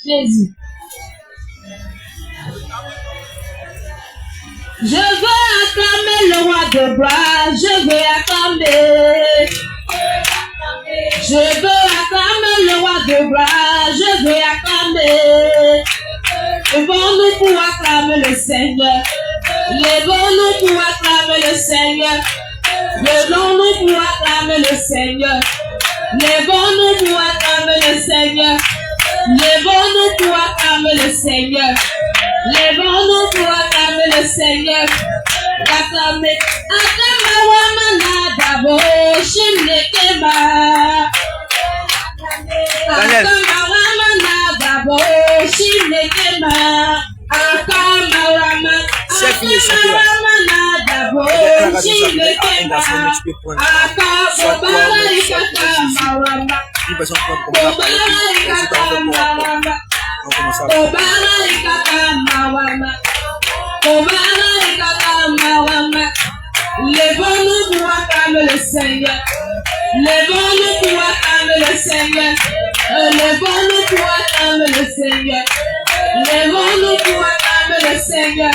Jésus. Je veux acclamer le roi de gloire, je veux acclamer. Je veux acclamer le roi de gloire, je veux acclamer. Levons-nous pour acclamer le Seigneur. Levons-nous pour acclamer le Seigneur. Levons-nous pour acclamer le Seigneur. Levons-nous pour acclamer le Seigneur. Levons-nous pour acclamer le Seigneur. Levons-nous pour acclamer le Seigneur. Acclamer. Acclamer Wamana Dabo Shimnekema. Acclamer Wamana Dabo Shimnekema. Acclamer Wamana Dabo Shimnekema. Levons-nous pour acclamer le Seigneur. Levons-nous pour acclamer le Seigneur. Levons-nous pour acclamer le Seigneur. Levons-nous pour acclamer le Seigneur.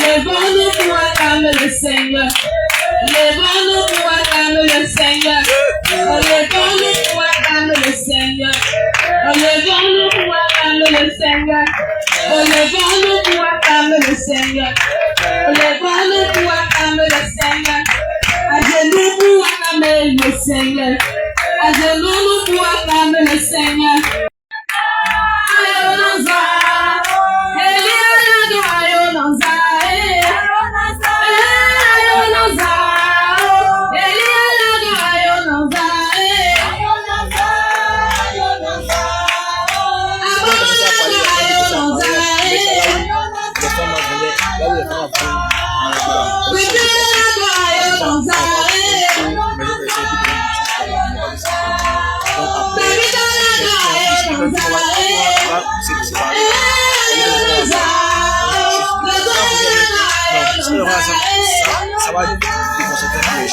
Levons-nous pour acclamer le Seigneur. Levons-nous pour acclamer le Seigneur. Levons-nous pour acclamer le Seigneur. Levons-nous pour acclamer le Seigneur. Levons-nous pour acclamer le Seigneur. Levons-nous pour acclamer le Seigneur. À genoux pour acclamer le Seigneur. À genoux pour acclamer le Seigneur. Ayonanza, Eliana Ayonanza, Ayonanza, Eliana Ayonanza, Ça va déconcentrer un peu.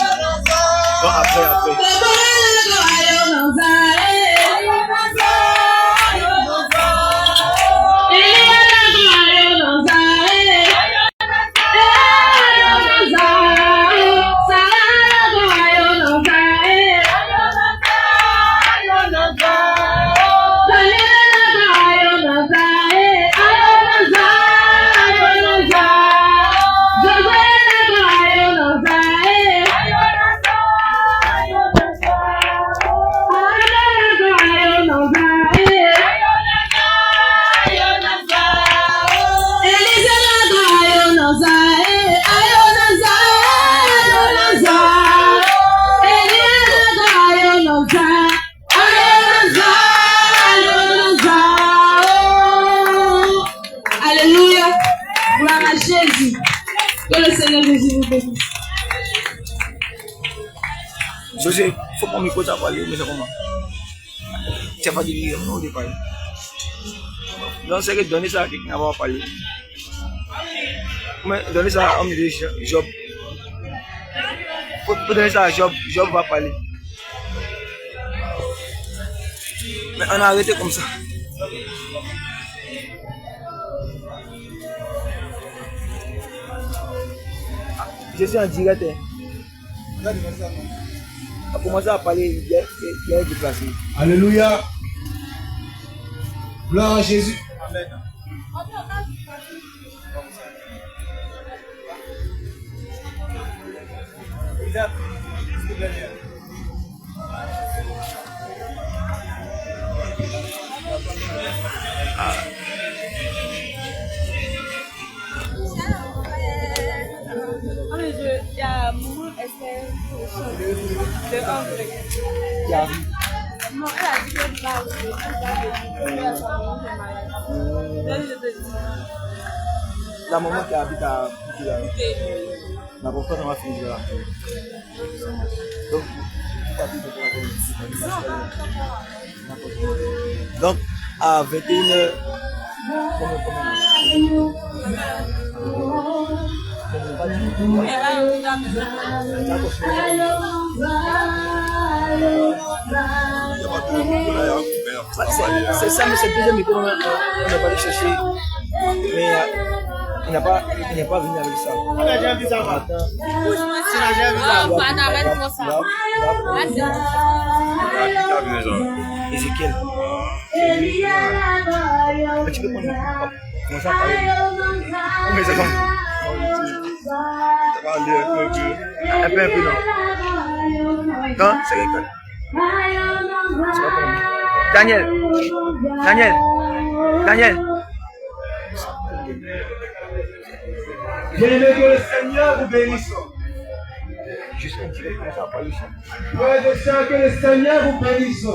Donc après. José, il faut qu'on m'écoute à parler, mais c'est comment? Tu n'as pas dit lire, non, de parler. Donc, c'est que donner ça à quelqu'un qui va parler. Mais donner ça à homme de Job. Pour donner ça à Job, Job va parler. Mais on a arrêté comme ça. Je suis en direct. On a commencé à parler, il est déplacé. Alléluia. Gloire à Jésus. Amen. Il y a Moumou Esther de Anglais. Non, elle a dit qu'elle va aussi. La maman qui habite à Poutina. La pourquoi ça m'a fini là. Donc, à 21h, C'est ça, mais c'est le deuxième micro, on n'a pas allé chercher. Mais il n'a pas venu avec ça. Ézéchiel. Tu peux prendre comment ça parler? Mais c'est comme un peu non. Non, c'est quelqu'un. Daniel. Bien-aimé, que le Seigneur vous bénisse. Juste un petit peu comme ça, pas le chien. Frères et sœurs, que le Seigneur vous bénisse.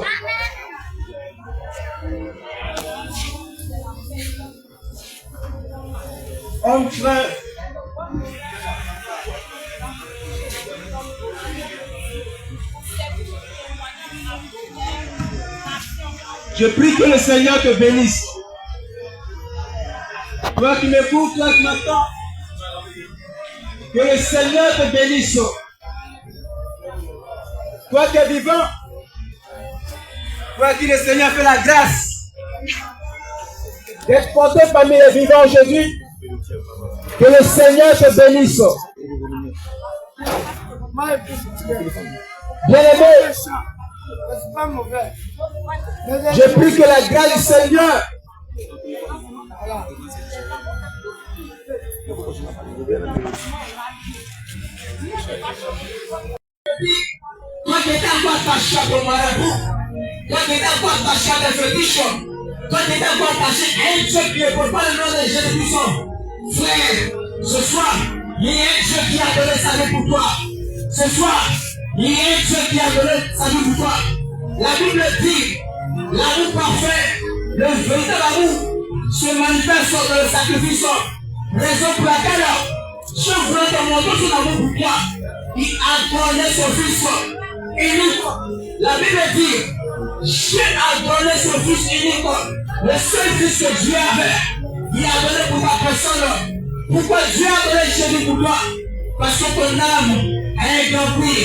Homme frère, je prie que le Seigneur te bénisse. Toi qui m'écoutes, toi qui m'attends, que le Seigneur te bénisse. Toi qui es vivant, toi qui le Seigneur fait la grâce d'être porté parmi les vivants aujourd'hui, que le Seigneur te bénisse. Bien-aimé, je prie que la grâce du Seigneur toi qui étais encore attaché à ton marabout, toi qui étais encore attaché à tes fétiches, toi qui étais encore attaché à un Dieu qui ne porte pas le nom de Jésus-Christ, frère, ce soir, il y a un Dieu qui a donné sa vie pour toi. Ce soir, il y a un Dieu qui a donné sa vie pour toi. La Bible dit, l'amour parfait, le véritable amour, se manifeste dans le sacrifice. Raison pour laquelle Dieu voulait te montrer son amour pour toi. Il a donné son fils unique. La Bible dit, Dieu a donné son fils unique. Le seul fils que Dieu avait, il a donné pour ta personne. Pourquoi Dieu a donné Jésus pour toi? Parce que ton âme a un grand prix.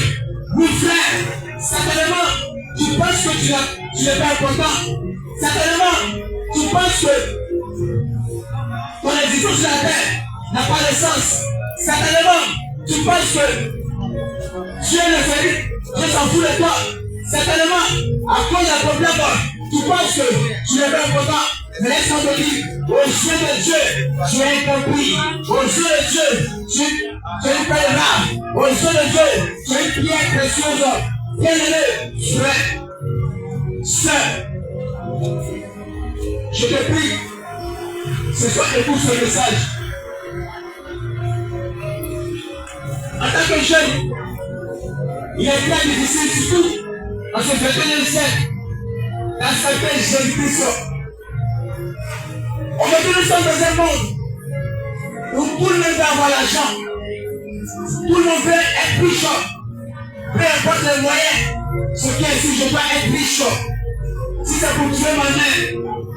Oui frère, certainement, tu penses que tu n'es pas important. Certainement, tu penses que ton existence sur la terre n'a pas de sens. Certainement, tu penses que Dieu le fait, Dieu s'en fout de toi. Certainement, à cause d'un problème, tu penses que tu n'es pas important. Mais laisse-moi te dire, aux yeux de Dieu, tu es incompris. Aux yeux de Dieu, tu es une perle rare. Aux yeux de Dieu, tu es une pierre précieuse. Bien-aimé, frère, sœur, je te prie, ce soir écoute ce message. En tant que jeune, il est très difficile, surtout en ce 21e siècle, d'accepter Jésus-Christ. Aujourd'hui, nous sommes dans un monde où tout le monde veut avoir l'argent, tout le monde veut être riche. Peu importe les moyens, ce qui est ici, je dois être riche. Si c'est pour tuer ma mère,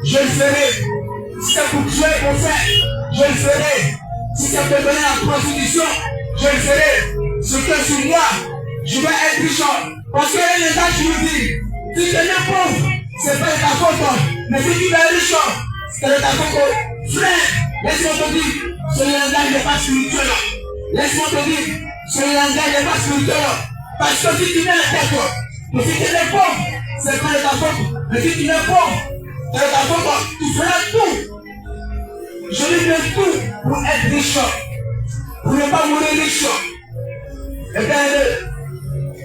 je le ferai. Si c'est pour tuer mon frère, je le ferai. Si c'est pour donner la prostitution, je le ferai. Ce que sur moi, je vais être riche. Parce que les gens qui me disent, si tu es pauvre, c'est pas de ta faute. Mais si tu es riche, c'est de ta faute. Frère, laisse-moi te dire, ce langage n'est pas spirituel. Laisse-moi te dire, ce langage n'est pas spirituel. Parce que si tu mets la tête, mais si tu es pauvre, c'est pas de ta faute. Mais si tu es pauvre, c'est de ta faute. Tu feras tout. Je lui donne tout pour être riche. Pour ne pas mourir riche. Et bien,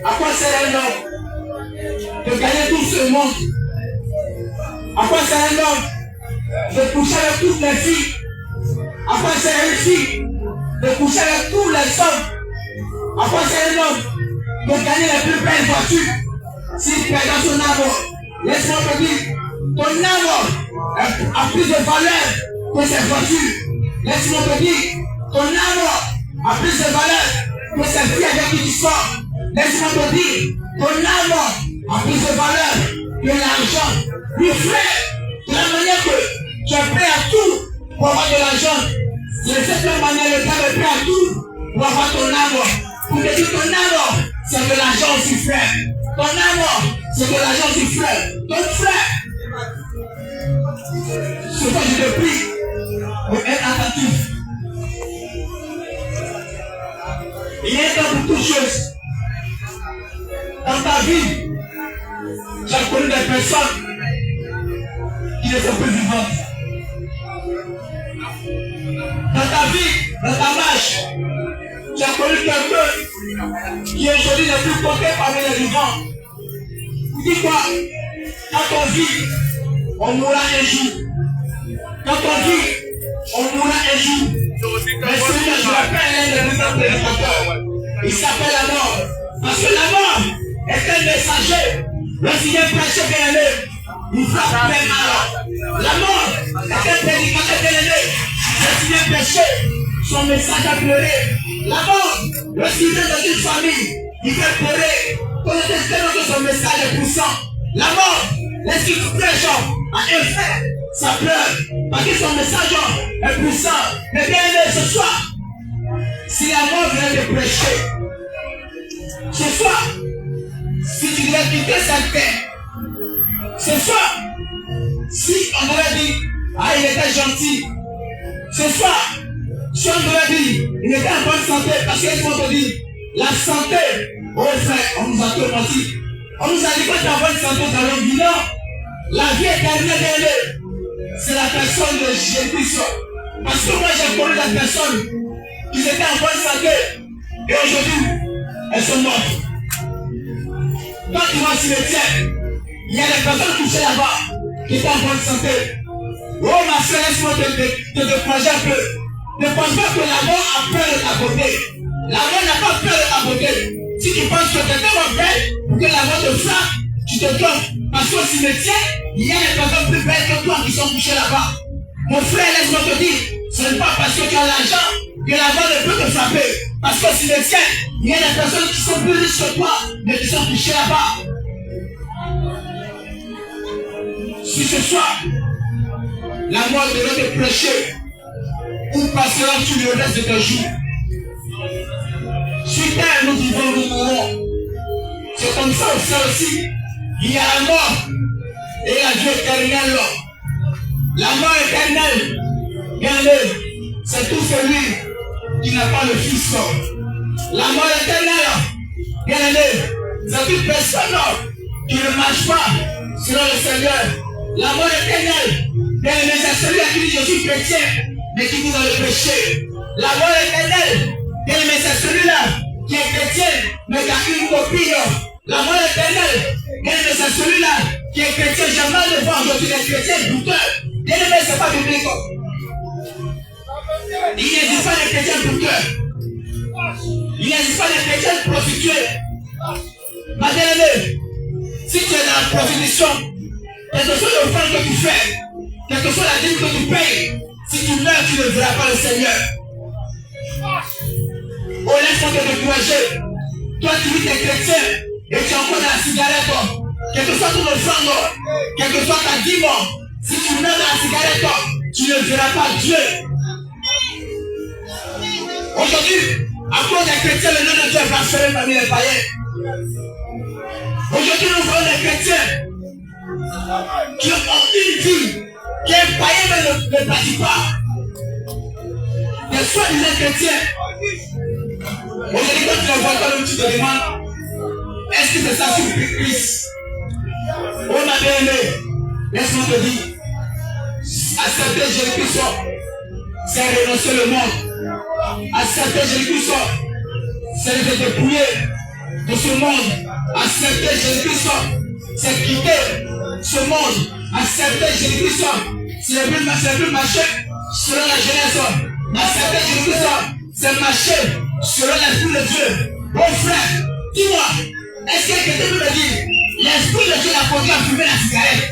à quoi sert un homme de gagner tout ce monde? À quoi sert un homme de coucher avec toutes les filles? À quoi sert une fille de coucher avec tous les hommes? À quoi sert un homme de gagner les plus belles voitures s'il perd son âme? Laisse-moi te dire, ton âme a plus de valeur que cette voiture. Laisse-moi te dire, ton âme a plus de valeur que cette fille avec qui tu sors. Laisse-moi te dire, ton âme a plus de valeur que l'argent. Oui frère, de la manière que tu es prêt à tout pour avoir de l'argent, c'est de cette même manière le diable est prêt à tout pour avoir ton amour. Pour te dire ton amour, c'est de l'argent aussi, frère. Ton amour, c'est de l'argent aussi, frère. Ton frère. Ce que je te prie, pour être attentif. Il y a un temps pour toutes choses. Dans ta vie, j'ai connu des personnes qui ne sont plus vivantes. Dans ta vie, dans ta marche, j'ai connu quelqu'un qui aujourd'hui n'est plus compté parmi les vivants. Dis quoi? Quand on vit, on mourra un jour. Quand on vit, on mourra un jour. Mais celui que je rappelle l'un des plus prédicateurs, il s'appelle la mort. Parce que la mort est un messager. Lorsqu'il vient prêcher bien aimé, il frappe très mal. La mort est un prédicateur bien aimé. Lorsqu'il vient prêcher, son message a pleuré. La mort, lorsqu'il vient dans une famille, il fait pleurer. Quand on espère que son message est puissant. La mort, lorsqu'il prêche à un frère, ça pleure. Parce que son message est puissant. Mais bien aimé, ce soir, si la mort vient de prêcher, ce soir, si tu devais quitter cette terre, ce soir, si on aurait dit, ah, il était gentil, ce soir, si on aurait dit, il était en bonne santé, parce qu'ils vont te dire, la santé, oh frère, on nous a tout menti. On nous a dit que tu es en bonne santé dans le bilan. La vie éternelle, c'est la personne de Jésus-Christ. Parce que moi, j'ai connu des personnes qui étaient en bonne santé, et aujourd'hui, elles sont mortes. Quand tu vas au cimetière, il y a des personnes touchées là-bas qui étaient en bonne santé. Oh ma soeur, laisse-moi te décourager un peu. Ne pense pas que la mort a peur de ta beauté. La mort n'a pas peur de ta beauté. Si tu penses que quelqu'un va faire pour que la mort te frappe, tu te trompes. Parce qu'au cimetière, il y a des personnes plus belles que toi qui sont touchées là-bas. Mon frère, laisse-moi te dire, ce n'est pas parce que tu as l'argent que la mort ne peut te frapper. Parce qu'au cimetière, il y a des personnes qui sont plus riches que toi, mais qui sont touchées là-bas. Si ce soir, la mort devrait te prêcher, où passeras-tu le reste de tes jours? Sur terre, nous vivons, nous mourrons. C'est comme ça aussi. Il y a la mort et la vie éternelle. La mort éternelle, regardez, c'est tout celui qui n'a pas le Fils. La mort éternelle, regardez, c'est toute personne qui ne marche pas selon le Seigneur. La mort éternelle, regardez, c'est celui à qui je suis chrétien, mais qui vit dans le péché. La mort éternelle, regardez, c'est celui-là qui est chrétien, mais qui a une copie. La mort éternelle, regardez, c'est celui-là qui est chrétien. J'aimerais le voir aujourd'hui les chrétiens douteurs. Bien-aimé, c'est pas biblique. Il n'existe pas de chrétiens douteurs. Il n'existe pas de chrétiens prostitués. Ma bien-aimée, si tu es dans la prostitution, quelle que soit l'offrande que tu fais, quelle que soit la dîme que tu payes, si tu meurs, tu ne verras pas le Seigneur. Oh, laisse-moi te décourager. Toi, tu vis tes chrétiens et tu es encore dans la cigarette. Quelle que soit ton offrande, quelle que soit ta dîme, si tu meurs dans la cigarette, tu ne verras pas Dieu. Aujourd'hui, à cause des chrétiens, le nom de Dieu est blasphéré parmi les païens. Aujourd'hui, nous voyons des chrétiens qui ont une vie qui est païen mais ne pratique pas. Des soi-disant chrétiens. Aujourd'hui, quand tu les vois, toi, tu te demandes, est-ce que c'est ça sur Christ? Oh ma bien-aimée, laisse-moi te dire, accepter Jésus-Christ, c'est renoncer le monde. Accepter Jésus-Christ, c'est de te dépouiller de ce monde. Accepter Jésus-Christ, c'est quitter ce monde. Accepter Jésus-Christ, c'est plus marcher selon la jeunesse. Accepter Jésus-Christ, c'est marcher selon l'esprit de Dieu. Bon frère, dis-moi, est-ce que quelqu'un peut me dire, l'esprit de Dieu l'a conduit à fumer la cigarette?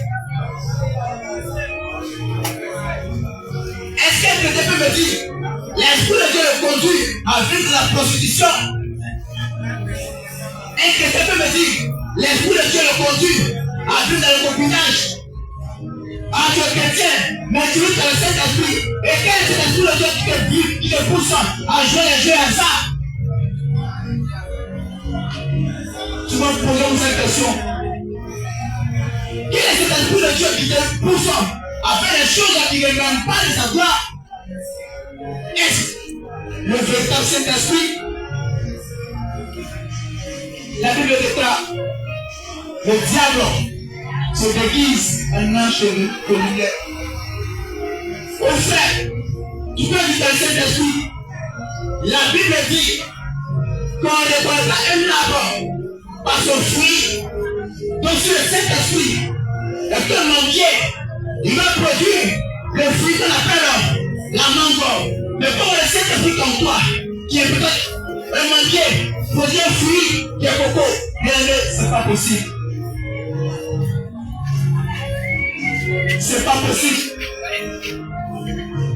Est-ce que quelqu'un peut me dire, l'esprit de Dieu le conduit à vivre la prostitution? Est-ce que quelqu'un peut me dire, l'esprit de Dieu le conduit à vivre dans le copinage? Ah, tu es chrétien, mais tu vis dans le Saint-Esprit. Et quel est cet esprit de Dieu qui te pousse à jouer les jeux à ça? Donc, posons-nous cette question. Quel est cet esprit de Dieu qui te pousse à faire les choses qui ne regardent pas de sa gloire? Est-ce le véritable Saint-Esprit? La Bible déclare, le diable se déguise en ange de lumière. Au fait, tu peux dire le Saint-Esprit. La Bible dit qu'on ne reconnaît pas un arbre par son fruit. Donc sur le Saint-Esprit, le manguier, il va produire le fruit qu'on appelle la mango. Mais comme le Saint-Esprit comme toi, qui est peut-être un manguier, produit un fruit qui est coco, bien c'est pas possible. C'est pas possible.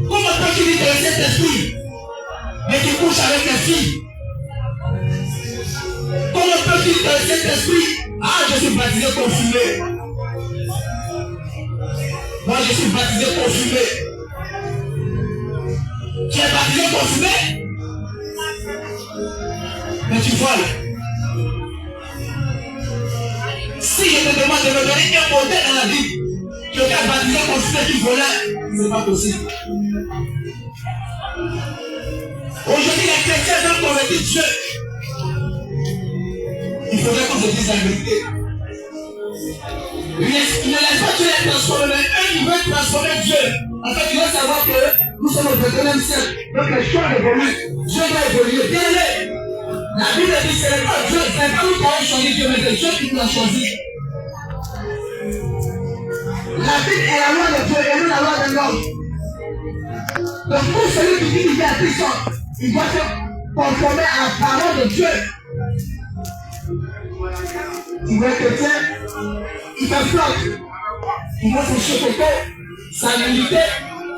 Comment peux-tu dire que le Saint-Esprit, mais qui couche avec les filles? Comment peux-tu dire que le Saint-Esprit, ah, je suis baptisé confirmé. Moi, je suis baptisé confirmé. Tu es baptisé confirmé? Mais tu voles. Si je te demande de me donner un modèle dans la vie, tu es baptisé confirmé qui volait, c'est pas possible. Aujourd'hui, les chrétiens veulent convertir Dieu. Il faudrait qu'on se dise la vérité. Il ne laisse pas Dieu les transformer, mais eux, ils veulent transformer Dieu. En fait, il faut savoir que nous sommes au 21e siècle. Donc, les choses évoluent. Dieu doit évoluer. Bien aimé. La Bible dit que ce n'est pas Dieu, ce n'est pas nous qui avons choisi Dieu, mais c'est Dieu qui nous a choisi. La Bible est la loi de Dieu et non la loi de l'homme. Donc, pour celui qui dit qu'il est à Christ, il doit se conformer à la parole de Dieu. Tu vois chrétien, il te flotte. Il voit son chocoto, sa nullité,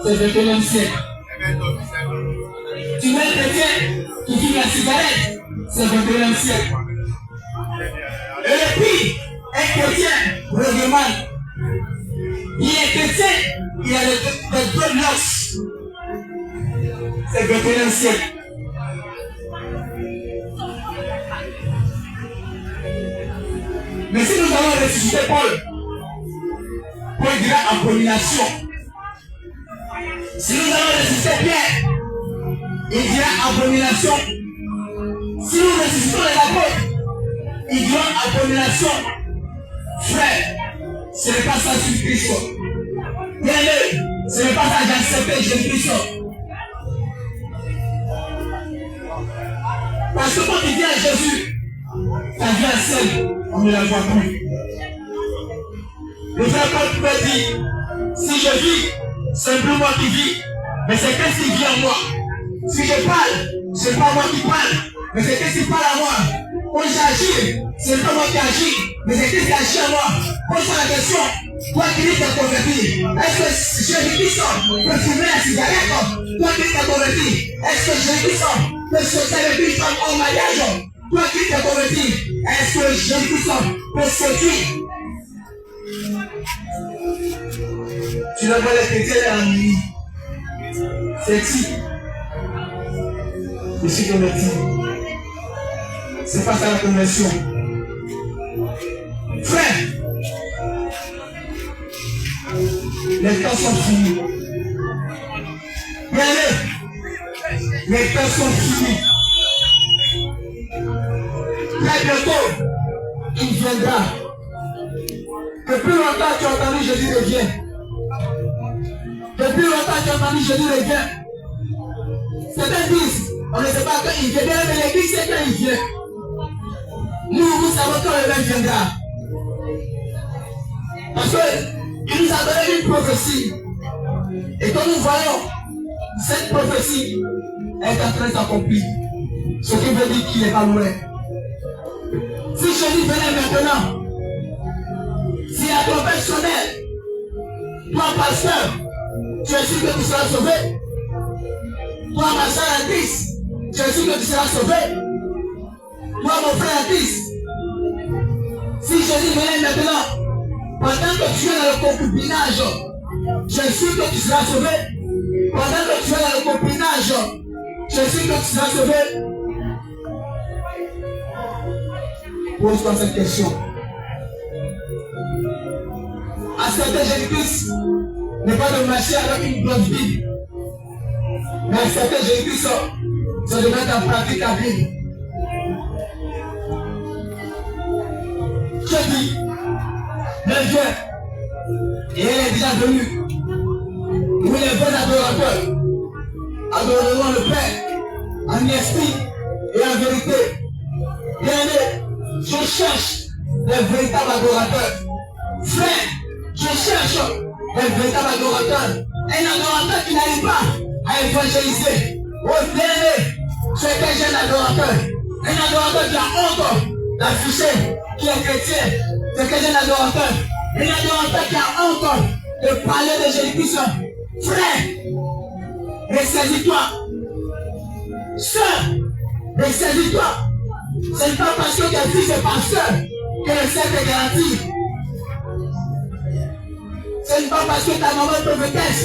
c'est le 21e siècle. Tu vois chrétien qui fume la cigarette, c'est le 21e siècle. Et le pire, un chrétien régional. Il est chrétien, il a des dreadlocks. C'est le 21e siècle. Mais si nous allons ressusciter Paul dira abomination. Si nous allons ressusciter Pierre, il dira abomination. Si nous ressuscitons les apôtres, il dira abomination. Frère, ce n'est pas ça sur Christ. Bien-aimé, ce n'est pas ça d'accepter Jésus-Christ. Parce que quand tu dis à Jésus, ta vie est seule, on ne la voit plus. Le frère Paul pouvait dire, si je vis, c'est plus moi qui vis, mais c'est Christ qui vit en moi. Si je parle, c'est pas moi qui parle, mais c'est Christ qui parle à moi. Quand j'agis, c'est pas moi qui agis, mais c'est Christ qui agit en moi. Pose-toi la question, toi qui dis que tu es converti, est-ce que Jésus-Christ peut fumer la cigarette? Toi qui dis que tu es converti, est-ce que Jésus-Christ peut sauter avec une femme en mariage? Toi qui t'es converti, est-ce que Jésus-Christ peut séduire? Tu ne vois les chrétiens en nuit. C'est qui? Je suis converti. C'est pas ça la conversion. Frère, les temps sont finis. Bien-aimé, les temps sont finis. Très bientôt, il viendra. Depuis longtemps, tu as entendu Jésus revient. Depuis longtemps, tu as entendu Jésus revient. Certains disent, on ne sait pas quand il vient, mais l'église sait quand il vient. Nous savons quand le même viendra. Parce qu'il nous a donné une prophétie. Et quand nous voyons, cette prophétie est en train de s'accomplir. Ce qui veut dire qu'il n'est pas loin. Si Jésus venait maintenant, si la trompette sonnait, toi pasteur, tu es sûr que tu seras sauvé. Toi ma soeur en Christ, tu es sûr que tu seras sauvé. Toi mon frère en Christ, si Jésus venait maintenant, pendant que tu es dans le concubinage, tu es sûr que tu seras sauvé. Pendant que tu es dans le concubinage, tu es sûr que tu seras sauvé. pose-toi cette question. Accepter Jésus-Christ n'est pas de marcher avec une grosse Bible. Mais accepter Jésus-Christ, c'est de mettre en pratique la Bible. Je dis, le Dieu, et il est déjà venu. Nous les vrais adorateurs adoreront le Père en esprit et en vérité. Bien-aimé, je cherche les véritables adorateurs. Frère, je cherche les véritables adorateurs. Un adorateur qui n'arrive pas à évangéliser. Oh bien-aimé, c'est que j'ai un adorateur. Un adorateur qui a honte d'afficher qui est chrétien. C'est que j'ai un adorateur. Un adorateur qui a honte de parler de Jésus-Christ. Frère, ressaisis-toi. Sœur, ressaisis-toi. Ce n'est pas parce que tu es fils et pasteur que le ciel est garanti. Ce n'est pas parce que ta maman est prophétesse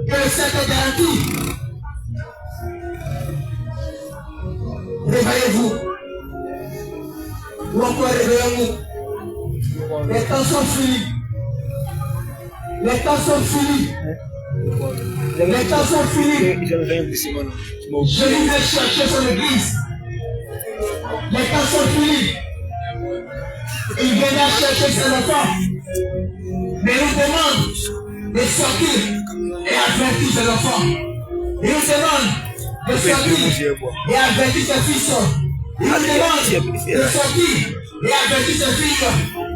que le ciel est garanti. Réveillez-vous. Ou encore réveillez-vous. Les temps sont finis. Les temps sont finis. Les temps sont finis. Je viens chercher son église. Les temps sont finis. Il vient chercher ses enfants. Mais il nous demande de sortir et avertir ses enfants. Il nous demande de sortir et avertir ses fils. Il nous demande de sortir et avertir ses filles.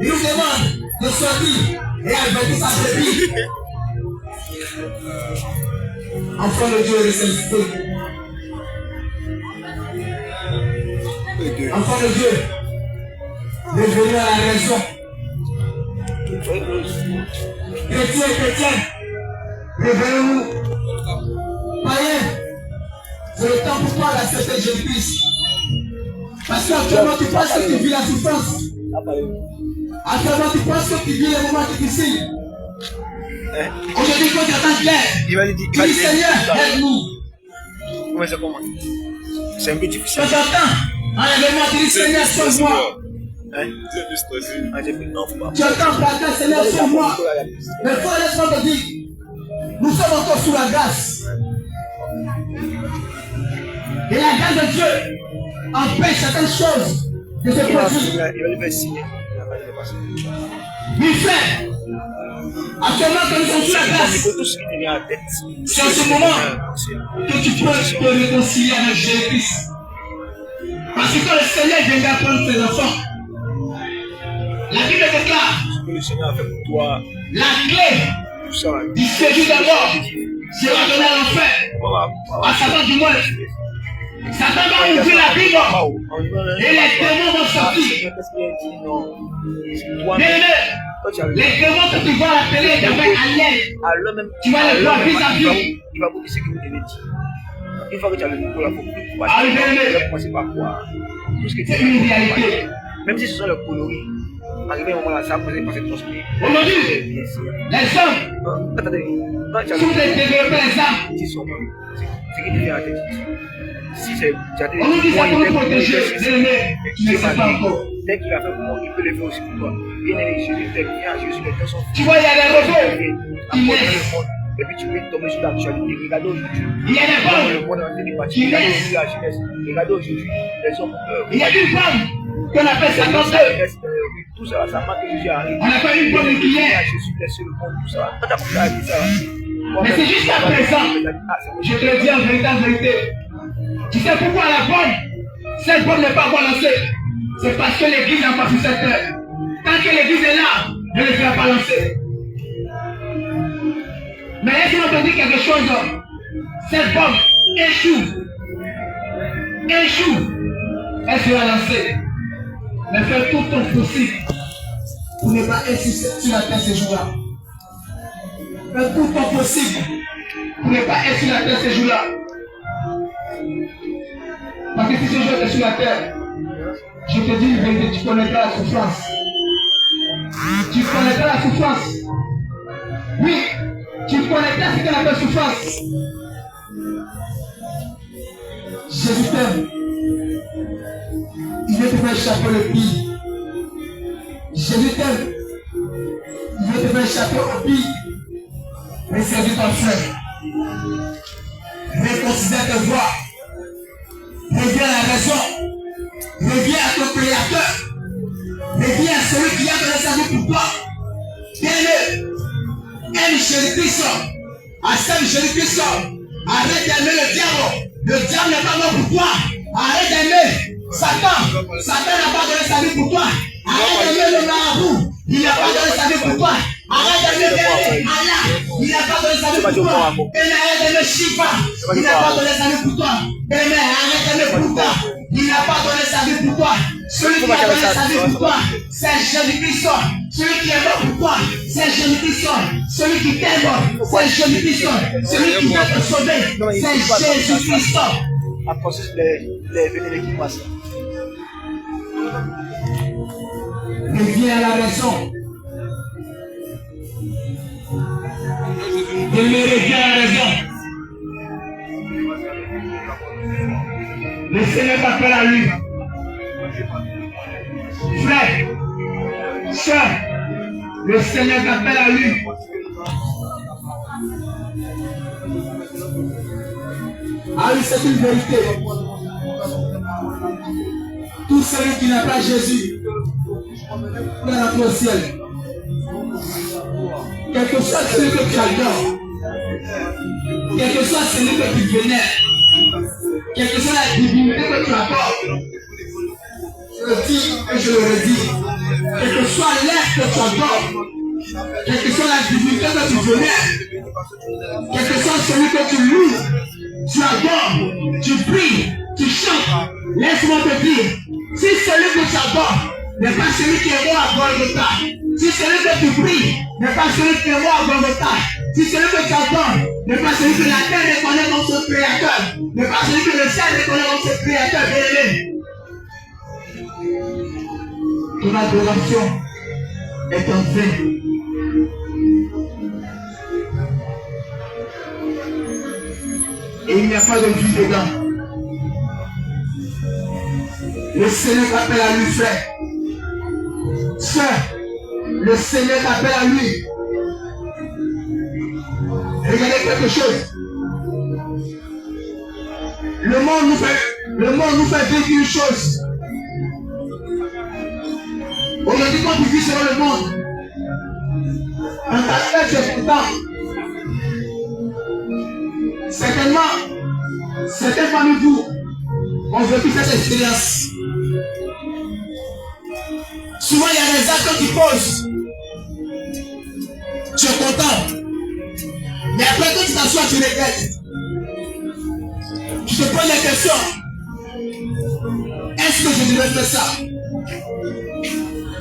Il nous demande de sortir et avertir sa brebis. Enfant de Dieu, ressuscité. Enfant de Dieu, revenez à la raison. Chrétien, réveillez-vous. Païen, c'est le temps pour toi d'accepter Jésus-Christ. Parce qu'actuellement tu penses que tu vis la souffrance. Actuellement tu penses que tu vis les moments difficiles. Aujourd'hui quand tu attends clair, tu dis Seigneur, aide-nous. Comment ça commence? C'est un peu difficile. Quand tu attends, enlève-moi, tu dis Seigneur, sauve-moi. Tu attends, frère, Seigneur, sauve-moi. Mais frère, laisse-moi te dire, nous sommes encore sous la grâce. Et la grâce de Dieu empêche certaines choses de se produire. Mais frère, actuellement que nous sommes sous la grâce, c'est en ce moment que tu peux te réconcilier avec Jésus-Christ. Parce que quand le Seigneur viendra prendre ses enfants, la Bible déclare que le Seigneur a fait pour toi. La clé du séjour d'abord sera donnée à l'enfer. À Satan du moins. Satan va ouvrir la Bible et les démons vont sortir. Les démons que tu vois à la télé devraient aller. Tu vas les voir vis-à-vis. Il va vous dire ce que vous devez dire. Une fois que tu as le niveau là, il faut commencer par quoi? C'est une réalité. Même si ce sont les coloris, arrivé à un moment là, ça posait pas cette chose. Aujourd'hui, les hommes, si vous êtes développés les âmes, c'est qui devient la tête. Si c'est on nous dit ça pour nous protéger, tu ne sais pas encore. Dès qu'il a fait pour moi, il peut le faire aussi pour toi. Bien aimé, Jésus t'aime bien, Jésus les temps sont. Tu vois, il y a des rebelles qui naissent. Et puis tu peux tomber sur l'actualité. Regardez aujourd'hui. Il y a des femmes qui naissent. Regardez aujourd'hui les hommes. Il y a une femme qu'on appelle 52. Tout ça, ça marque que Jésus arrive. On appelle une bonne nucléaire. Jésus laisse le monde, tout ça. Quand t'as compris à dire ça, mais c'est jusqu'à présent, je te le dis en vérité, en vérité. Tu sais pourquoi la bombe, cette bombe n'est pas balancée? C'est parce que l'église n'a pas fait cette heure. Tant que l'église est là, elle ne sera pas lancée. Mais laisse-moi te dire quelque chose. Cette bombe échoue. Elle sera lancée. Mais fais tout ton possible pour ne pas être sur la terre ce jour-là. Fais tout ton possible pour ne pas être sur la terre ce jour-là. Parce que si ce jour est sur la terre, je te dis une vérité, tu connaîtras la souffrance. Tu connaîtras la souffrance. Oui, tu connaîtras ce qu'on appelle souffrance. Jésus t'aime. Il veut te faire échapper le pire. Jésus t'aime. Il veut te faire échapper au pire. Mais servir ton frère. Reconsidère tes voies. Reviens à la raison. Reviens à ton Créateur. Reviens à celui qui a donné sa vie pour toi. Bien-aimé, aime Jésus-Christ. Accepte Jésus-Christ. Arrête d'aimer le diable. Le diable n'est pas mort pour toi. Arrête d'aimer Satan. Satan n'a pas donné sa vie pour toi. Arrête d'aimer le marabout. Il n'a pas donné sa vie pour toi. Arrête d'aimer Allah. Il n'a pas donné sa vie pour toi. Arrête d'aimer Shiva. Il n'a pas donné sa vie pour toi. Arrête d'aimer Bouddha. Il n'a pas donné sa vie pour toi. Celui qui a donné sa vie pour toi, c'est Jésus-Christ. Celui qui est mort pour toi, c'est Jésus-Christ. Celui qui t'aime, c'est Jésus-Christ. Celui qui veut te sauver, c'est Jésus-Christ. Approche les vénénés qui passent. Reviens à la raison. Reviens à la raison. Le Seigneur t'appelle à lui. Frère, soeur, le Seigneur t'appelle à lui. Ah oui, c'est une vérité. Tout celui qui n'a pas Jésus peut rentrer au ciel. Quel que soit celui que tu adores, quel que soit celui que tu vénères, quelle que soit la divinité que tu apportes, je le dis et je le redis, quel que soit l'être que tu adores, quelle que soit la divinité que tu vénères, quel que soit celui que tu loues, tu adores, tu pries, tu chantes, laisse-moi te dire, si celui que tu adores n'est pas celui qui est mort à Golgotha, si celui que tu pries n'est pas celui qui est mort à Golgotha, si celui que tu adores n'est pas celui que la terre reconnaît comme son créateur, n'est pas celui que le ciel reconnaît comme son créateur, bien-aimé, ton adoration est en vain. Et il n'y a pas de vie dedans. Le Seigneur t'appelle à lui, frère. Sœur, le Seigneur t'appelle à lui. Regardez quelque chose. Le monde nous fait vivre une chose. Aujourd'hui, quand tu vis sur le monde, dans ta tête, tu es content. Certainement, certains parmi vous ont vécu cette expérience. Souvent, il y a des actes que tu poses. Tu es content. Mais après que tu t'assois, tu regrettes. Tu te poses la question. Est-ce que je devrais faire ça?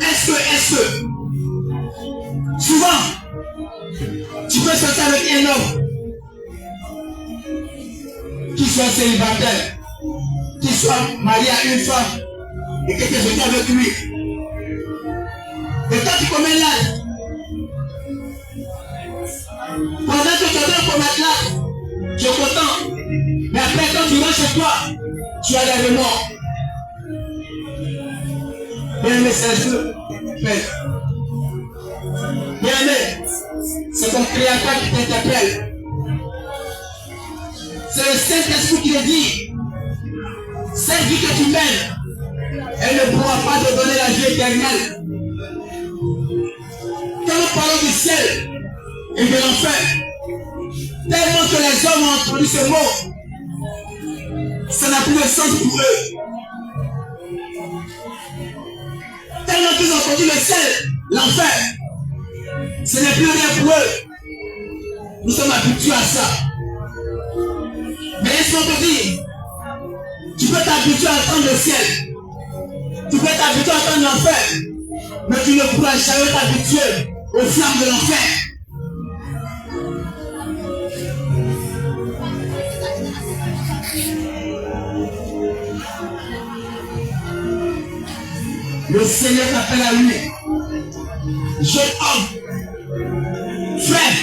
Est-ce que souvent tu peux sortir avec un homme qui soit célibataire, qui soit marié à une femme et que tu es avec lui. Et quand tu commets l'acte, pendant que tu es dans ton matelas, tu es content. Mais après quand tu rentres chez toi, tu as les remords. Bien-aimé, c'est un jeu. Bien-aimé, c'est ton créateur qui t'interpelle. C'est le Saint-Esprit qui le dit. Cette vie que tu mènes, elle ne pourra pas te donner la vie éternelle. Quand nous parlons du ciel et de l'enfer, tellement que les hommes ont entendu ce mot, ça n'a plus de sens pour eux. Tellement qu'ils ont entendu le ciel, l'enfer, ce n'est plus rien pour eux. Nous sommes habitués à ça. Mais laisse-moi te dire, tu peux t'habituer à entendre le ciel, tu peux t'habituer à entendre l'enfer, mais tu ne pourras jamais t'habituer aux flammes de l'enfer. Le Seigneur t'appelle à lui. Jeune homme, frère,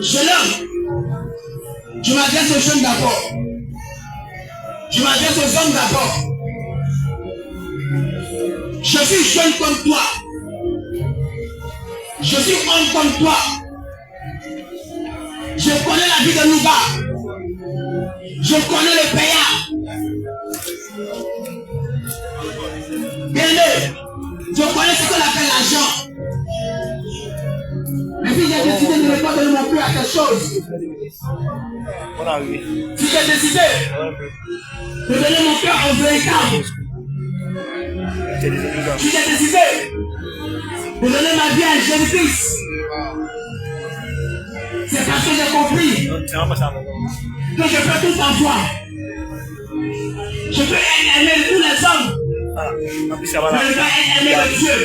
jeune homme, je m'adresse aux jeunes d'abord. Je m'adresse aux hommes d'abord. Je suis jeune comme toi. Je suis homme comme toi. Je connais la vie de Louba. Je connais le payard. Bien-aimé, je connais ce qu'on appelle l'argent. Mais si j'ai décidé de ne pas donner mon cœur à quelque chose, si j'ai décidé de donner mon cœur au véritable, si j'ai décidé de donner ma vie à Jésus-Christ, c'est parce que j'ai compris que je peux tout en toi. Je peux aimer tous les hommes. Je peux aimer le Dieu.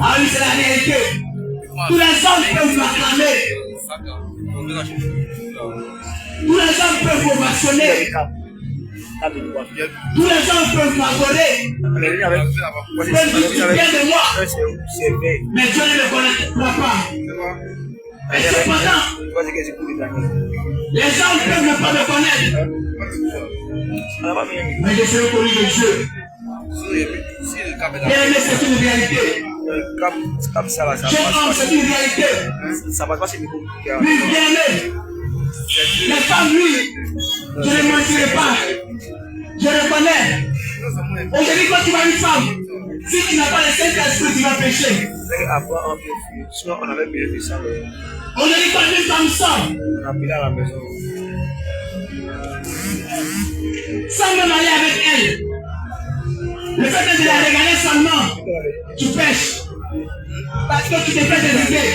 Ah oui, c'est la vérité. Tous les hommes peuvent m'acclamer. Tous les hommes peuvent m'ovationner. Tous les hommes peuvent m'adorer. Peuvent dire bien de moi. Mais Dieu ne le connaîtra pas. Et cependant, les hommes peuvent ne pas me connaître. Mais je serai connu de Dieu. Bien aimé, c'est une réalité. Jeune homme, c'est une réalité. Lui, bien aimé. Les femmes, lui, je ne les mentirai pas. Je le connais. Aujourd'hui, quand tu vois une femme, si tu n'as pas le Saint-Esprit, tu vas pécher. Aujourd'hui, quand une femme sort, sans même aller avec elle, le fait de la regarder seulement, tu pêches. Parce que tu te fais des idées.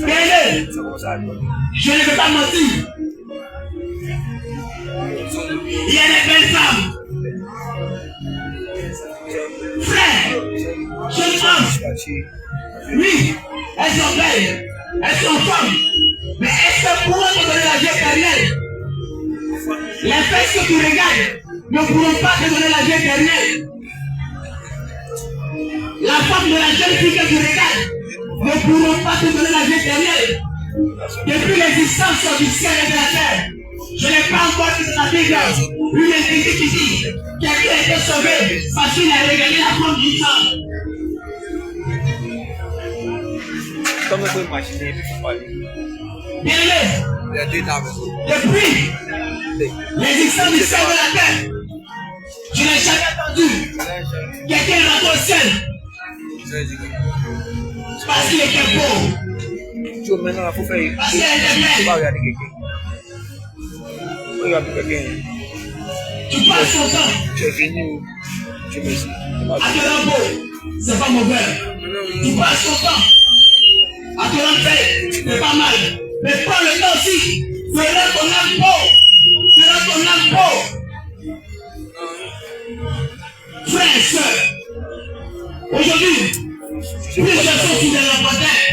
Bien-aimé, je ne veux pas mentir. Il y a des belles femmes. Frère, jeunes femmes, oui, elles sont belles, elles sont femmes, mais est-ce que pourront te donner la vie éternelle? Les fesses que tu regardes ne pourront pas te donner la vie éternelle. La femme de la jeune fille que tu regardes ne pourront pas te donner la vie éternelle. Depuis l'existence du ciel et de la terre, je n'ai pas encore vu dans la Bible une écriture qui dit quelqu'un a été sauvé parce qu'il a regardé la forme d'une femme. Bien-aimé, depuis l'existence du ciel et de la terre, je n'ai jamais entendu quelqu'un rentrer au ciel parce qu'il était pauvre, parce qu'il était belle. Tu passes ton temps à te rendre beau, c'est pas mauvais. Tu passes ton temps à te rendre belle, c'est pas mal. Mais prends le temps aussi de rendre ton âme beau, de rendre ton âme beau. Frères et sœurs, aujourd'hui, plus je sont sur les lampadaires,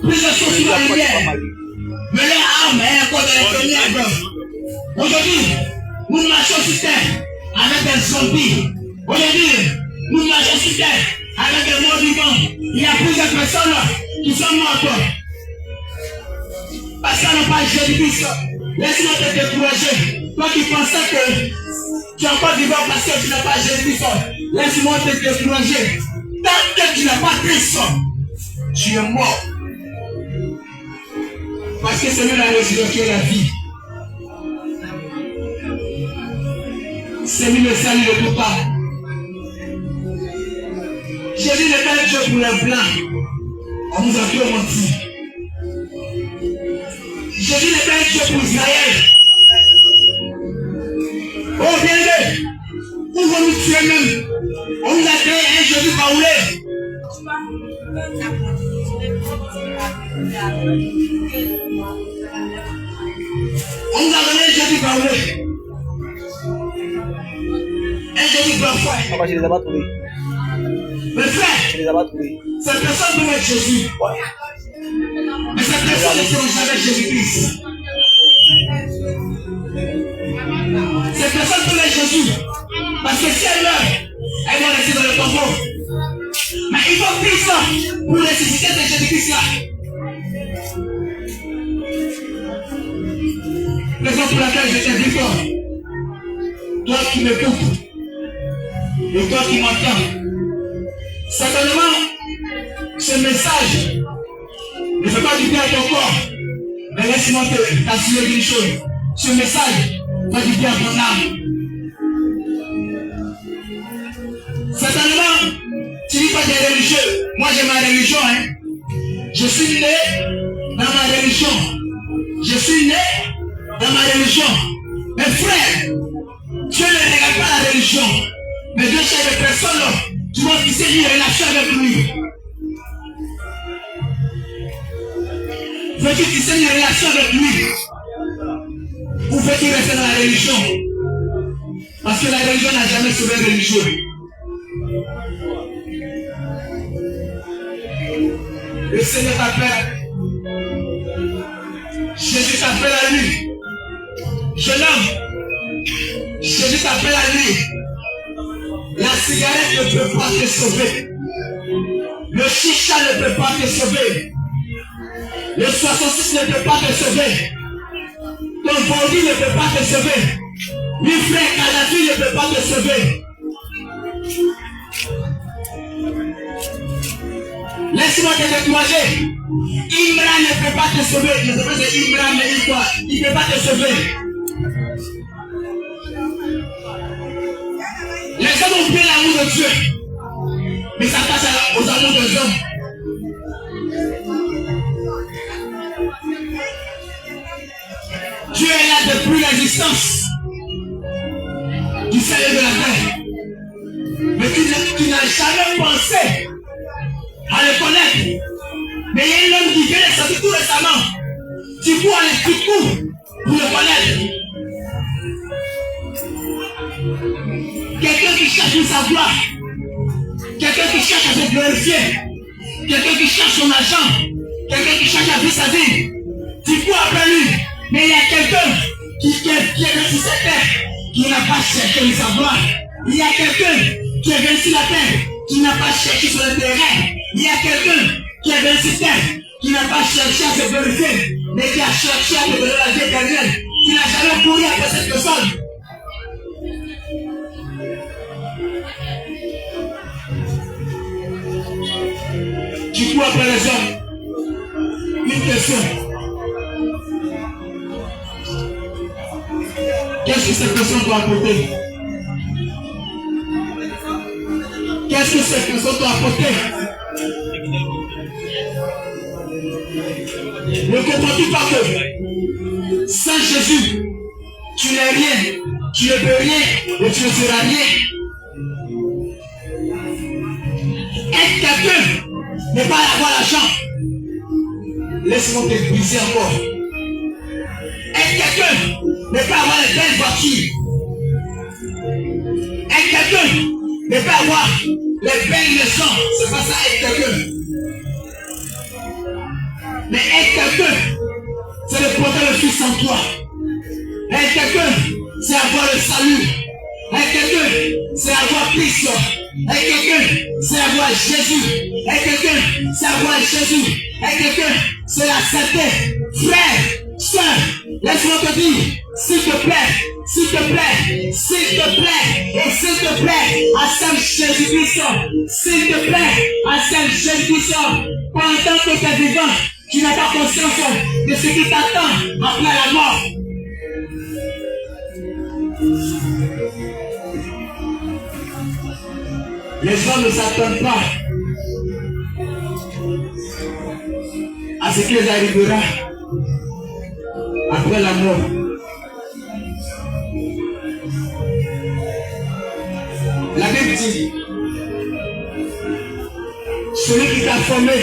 plus je sont sur la lumière, mais leur âme est encore dans les ténèbres. Aujourd'hui, nous marchons sur terre avec des zombies. Aujourd'hui, nous marchons sur terre avec des morts vivants. Il y a plusieurs personnes qui sont mortes parce qu'elles n'ont pas Jésus-Christ. Laisse-moi te décourager. Toi qui pensais que tu es encore vivant parce que tu n'as pas Jésus-Christ, laisse-moi te décourager. Tant que tu n'as pas Christ, tu es mort. Parce que c'est lui la résurrection et la vie. C'est lui le salut de tout part. Jésus n'est pas un Dieu pour les blancs. On nous a fait mentir. Jésus n'est pas un Dieu pour Israël. Oh bien-aimé, où vont nous tuer même? On nous a créé un Jésus baoulé. On nous a donné un Jésus baoulé. Un Jésus parfait. Papa, je les ai pas trouvés. Mais frère, Je les ai pas trouvés. cette personne peut être Jésus. Mais cette personne ne sera jamais Jésus-Christ. Cette personne peut être Jésus. Parce que si elle meurt, elle va rester dans le tombeau. Mais il faut Christ pour ressusciter de Jésus-Christ là. Raison pour laquelle je t'invite, toi qui m'écoutes, Et toi qui m'entends, certainement, ce message ne fait pas du bien à ton corps. Mais laisse-moi t'assurer d'une chose. Ce message fait du bien à ton âme. Certainement, tu dis pas des religieux. Moi j'ai ma religion. Je suis né dans ma religion. Je suis né dans ma religion. Mais frère, Dieu ne regarde pas la religion. Mais Dieu cherche des personnes qui vont tisser une relation avec lui. Veux-tu tisser une relation avec lui? Ou veux-tu rester dans la religion? Parce que la religion n'a jamais sauvé le religieux. Le Seigneur t'appelle. Jésus t'appelle à lui. Jeune homme, Jésus t'appelle à lui. La cigarette ne peut pas te sauver. Le chicha ne peut pas te sauver. Le 66 ne peut pas te sauver. Ton body ne peut pas te sauver. Lui frère Kadhafi ne peut pas te sauver. Laisse-moi te décourager. Imran ne peut pas te sauver. Je ne sais pas si Imran me dit quoi. Il ne peut pas te sauver. Les hommes ont pris l'amour de Dieu. Mais ça passe aux amours des hommes. Dieu est là depuis l'existence du ciel et de la terre. Mais tu n'as jamais pensé à le connaître. Mais il y a un homme qui vient de sortir tout récemment. Tu cours à l'esprit pour le connaître. Quelqu'un qui cherche sa gloire. Quelqu'un qui cherche à se glorifier. Quelqu'un qui cherche son argent. Quelqu'un qui cherche à vivre sa vie. Tu cours après lui. Mais il y a quelqu'un qui est venu sur cette terre, qui n'a pas cherché sa gloire. Il y a quelqu'un qui est venu sur la terre, qui n'a pas cherché sur le terrain. Il y a quelqu'un qui est venu sur la terre, qui n'a pas cherché à se glorifier, mais qui a cherché à te donner la vie éternelle. Qui n'a jamais couru après cette personne. Tu cours après les hommes. Une question. Qu'est-ce que cette personne doit apporter? Qu'est-ce que cette personne doit apporter? Ne comprends-tu pas que sans Jésus, tu n'es rien, tu ne peux rien et tu ne seras rien? Être quelqu'un n'est pas avoir l'argent. Laisse-moi te briser encore. Être quelqu'un ne pas avoir les belles voitures. Être quelqu'un ne pas avoir les belles maisons. C'est pas ça être quelqu'un. Mais être quelqu'un, c'est de porter le Fils en toi. Être quelqu'un, c'est avoir le salut. Être quelqu'un, c'est avoir Christ. Être quelqu'un, c'est avoir Jésus. Être quelqu'un, c'est avoir Jésus. Être quelqu'un, c'est la santé. Frère, soeur, laisse-moi te dire, s'il te plaît, s'il te plaît, s'il te plaît, et s'il te plaît, accepte Jésus-Christ. S'il te plaît, accepte Jésus-Christ. Pendant que tu es vivant, tu n'as pas conscience de ce qui t'attend après la mort. Les gens ne s'attendent pas à ce qui les arrivera après la mort. La Bible dit, celui qui t'a formé,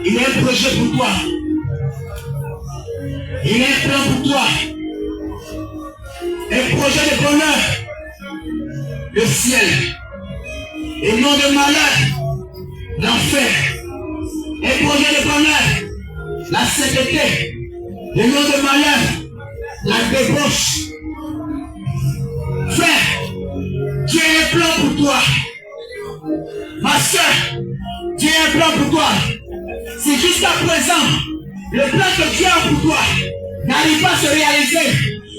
il a un projet pour toi. Il a un plan pour toi. Un projet de bonheur, le ciel, et non de malheur, l'enfer. Un projet de bonheur, la sainteté, et non de malheur, la débauche. Frère, Dieu a un plan pour toi. Ma soeur, Dieu a un plan pour toi. Si jusqu'à présent, le plan que Dieu a pour toi n'arrive pas à se réaliser,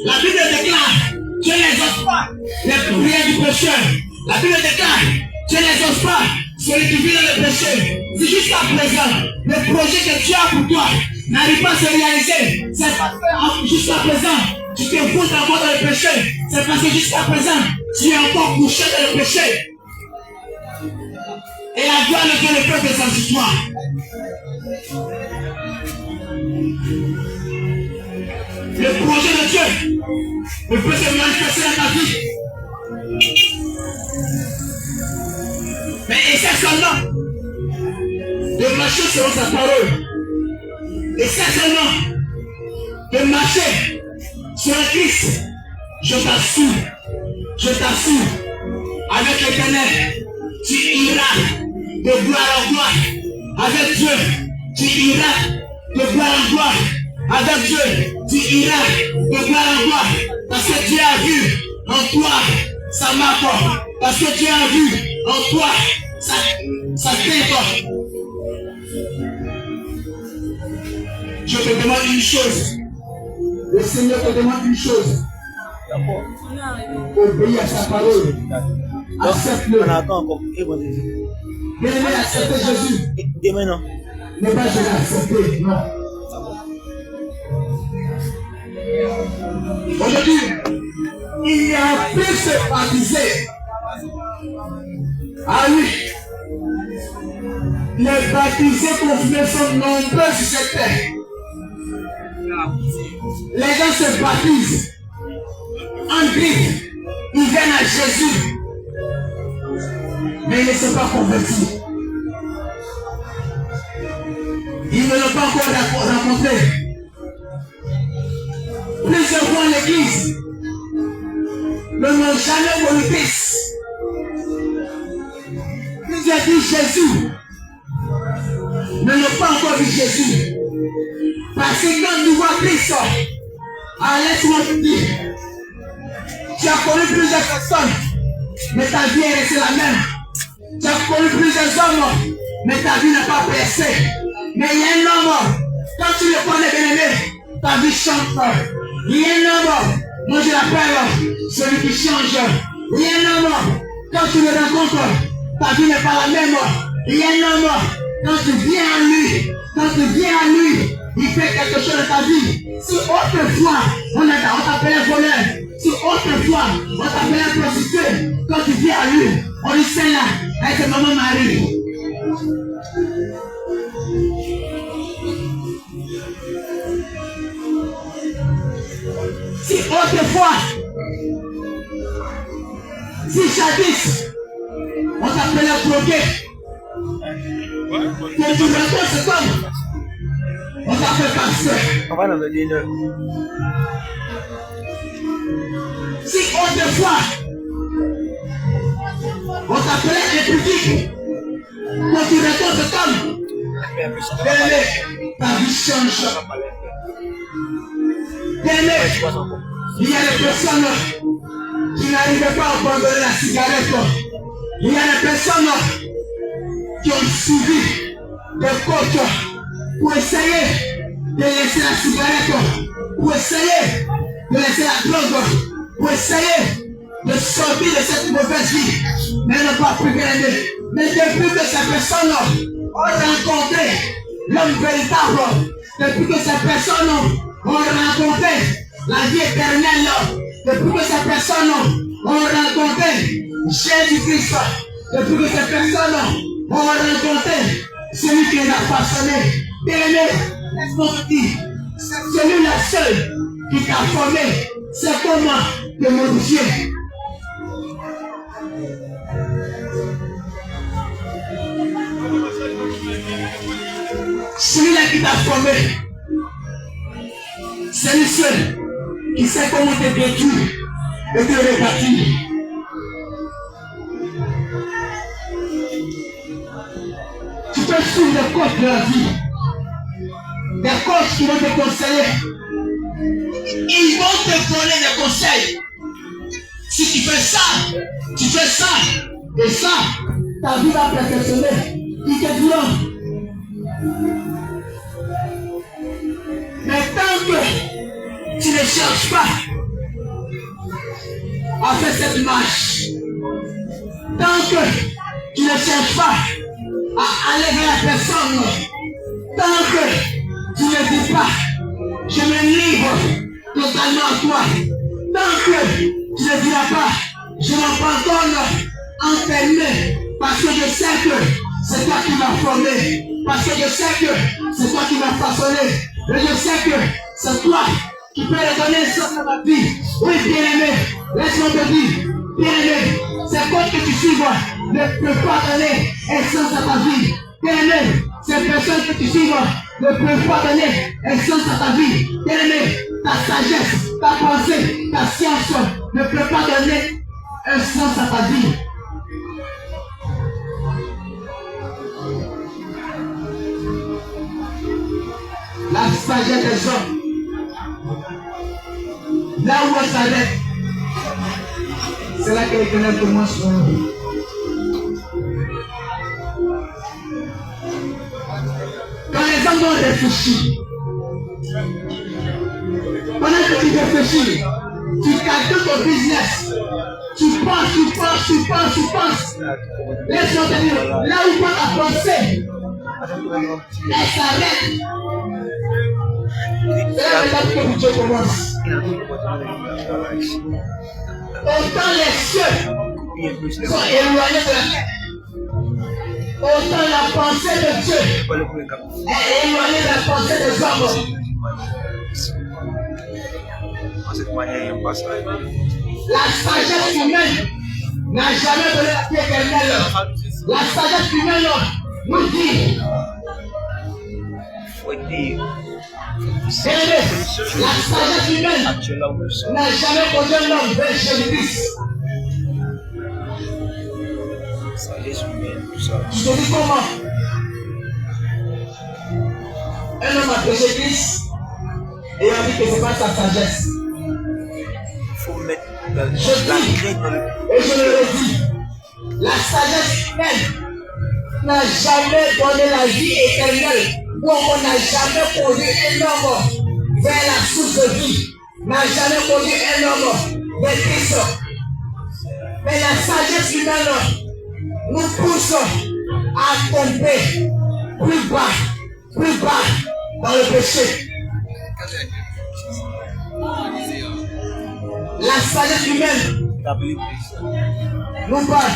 la Bible déclare Tu ne les oses pas. Les prières du pécheur. La Bible déclare, tu ne les oses pas. Celui qui vit dans le péché. Si jusqu'à présent, le projet que tu as pour toi n'arrive pas à se réaliser, c'est parce que jusqu'à présent, tu te fous encore dans le péché. C'est parce que jusqu'à présent, tu es encore couché dans le péché. Et la gloire de Dieu ne peut descendre sur toi. Le projet de Dieu ne peut se manifester dans ta vie. Mais essaie seulement de marcher selon sa parole. Essaie seulement de marcher sur le Christ. Je t'assure, avec l'Éternel, tu iras de gloire en gloire. Avec Dieu, tu iras de gloire en gloire. Avec Dieu, tu iras de gloire en gloire. Parce que Dieu a vu en toi sa marque. Parce que Dieu a vu en toi sa tête. Je te demande une chose. Le Seigneur te demande une chose. Obéis à sa parole. Accepte-le. Bien-aimé, acceptez Jésus. Demain, non. Ne pas je l'ai accepté, non. Aujourd'hui, il y a plus se baptiser. Ah oui. Les baptisés confirmés sont nombreux sur cette terre. Les gens se baptisent. En Christ, ils viennent à Jésus. Mais ils ne sont pas convertis. Ils ne l'ont pas encore rencontré. Plusieurs fois l'église ne m'ont jamais connu Christ. Plusieurs disent Jésus ne l'ont pas encore vu Jésus. Parce que quand nous voyons Christ, laisse-moi te dire, tu as connu plusieurs personnes, mais ta vie est restée la même. Tu as connu plusieurs hommes, mais ta vie n'a pas percé. Mais il y a un homme, quand tu le connais bien aimé, ta vie change. Il y a un homme, moi je l'appelle celui qui change. Il y a un homme, quand tu le rencontres, ta vie n'est pas la même. Il y a un homme, quand tu viens à lui, il fait quelque chose de ta vie. Si autrefois, on t'appelait voleur, si autrefois, on t'appelait prostituée, quand tu viens à lui, on dit c'est là, avec maman Marie. Si autrefois, si jadis, on t'appelait drogué, que tu rencontres cet homme, on t'appelle pasteur. Si autrefois, on t'appelait impudique, quand tu rencontres cet homme, ta vie change. Il y a des personnes qui n'arrivent pas à abandonner la cigarette. Il y a des personnes qui ont suivi des coachs pour essayer de laisser la cigarette, pour essayer de laisser la drogue, pour essayer de sortir de cette mauvaise vie, mais ne pas plus gagner. Mais depuis que ces personnes ont rencontré l'homme véritable, depuis que ces personnes ont rencontré la vie éternelle, depuis que ces personnes ont rencontré Jésus-Christ, depuis que ces personnes ont rencontré celui qui les a façonnés. Bien-aimé, laisse-moi te dire, c'est celui-là seul qui t'a formé, c'est comment te modifier. Celui-là qui t'a formé, c'est le seul qui sait comment te détruire et te rebâtir. Tu peux suivre les coachs de la vie, des coachs qui vont te conseiller. Ils vont te donner des conseils. Si tu fais ça, et ça, ta vie va perfectionner. Ils te diront. Mais tant que tu ne cherches pas fait cette marche, tant que tu ne cherches pas à aller vers la personne, tant que tu ne dis pas, je me livre totalement à toi, tant que tu ne diras pas, je m'abandonne enfermé, parce que je sais que c'est toi qui m'as formé, parce que je sais que c'est toi qui m'as façonné, et je sais que c'est toi qui peux redonner le sens à ma vie. Oui, bien-aimé, laisse-moi te dire, bien-aimé, ces côtes que tu suives ne peuvent pas donner un sens à ta vie. Bien-aimé, ces personnes que tu suives ne peuvent pas donner un sens à ta vie. Bien-aimé, ta sagesse, ta pensée, ta science ne peut pas donner un sens à ta vie. La sagesse des hommes, là où elle s'arrête, c'est là que l'Éternel commence son vie. Quand les hommes vont réfléchir, pendant que tu réfléchis, tu calcules ton business, tu penses. Laisse-moi te dire, là où toi ta pensée, elle s'arrête. C'est là que Dieu commence. Autant les cieux sont éloignés de la terre, autant la pensée de Dieu est éloignée de la pensée des hommes. La sagesse humaine n'a jamais donné la vie éternelle. La sagesse humaine nous dit. La sagesse humaine n'a jamais conduit un homme vers Jésus-Christ. Je te dis comment un homme a prêché Christ et a dit que ce n'est pas sa sagesse. Je dis et je le redis, la sagesse humaine n'a jamais donné la vie éternelle. Donc on n'a jamais conduit un homme vers la source de vie, n'a jamais conduit un homme vers Christ. Mais la sagesse humaine nous pousse à tomber plus bas dans le péché. La sagesse humaine nous parle.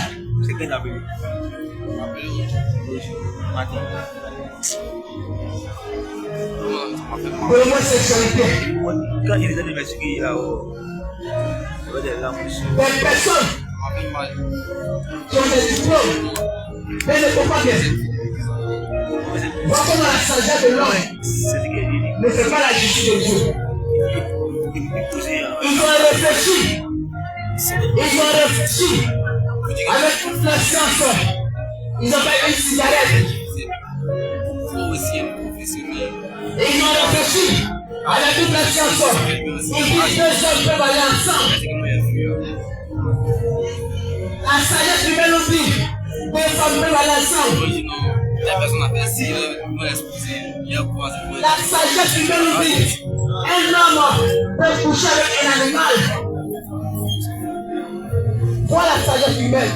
De l'homosexualité. Des personnes qui ont des diplômes, mais ne font pas bien. Voir comment la sagesse de l'homme ne fait pas la justice de Dieu. Ils ont réfléchi avec toute la science. Ils ont fait une cigarette. Et ils ont réfléchi avec toute la science. Ils disent deux hommes peuvent aller ensemble. La sagesse humaine nous dit deux femmes peuvent aller ensemble. La sagesse humaine nous dit un homme peut coucher avec un animal. Voilà la sagesse humaine.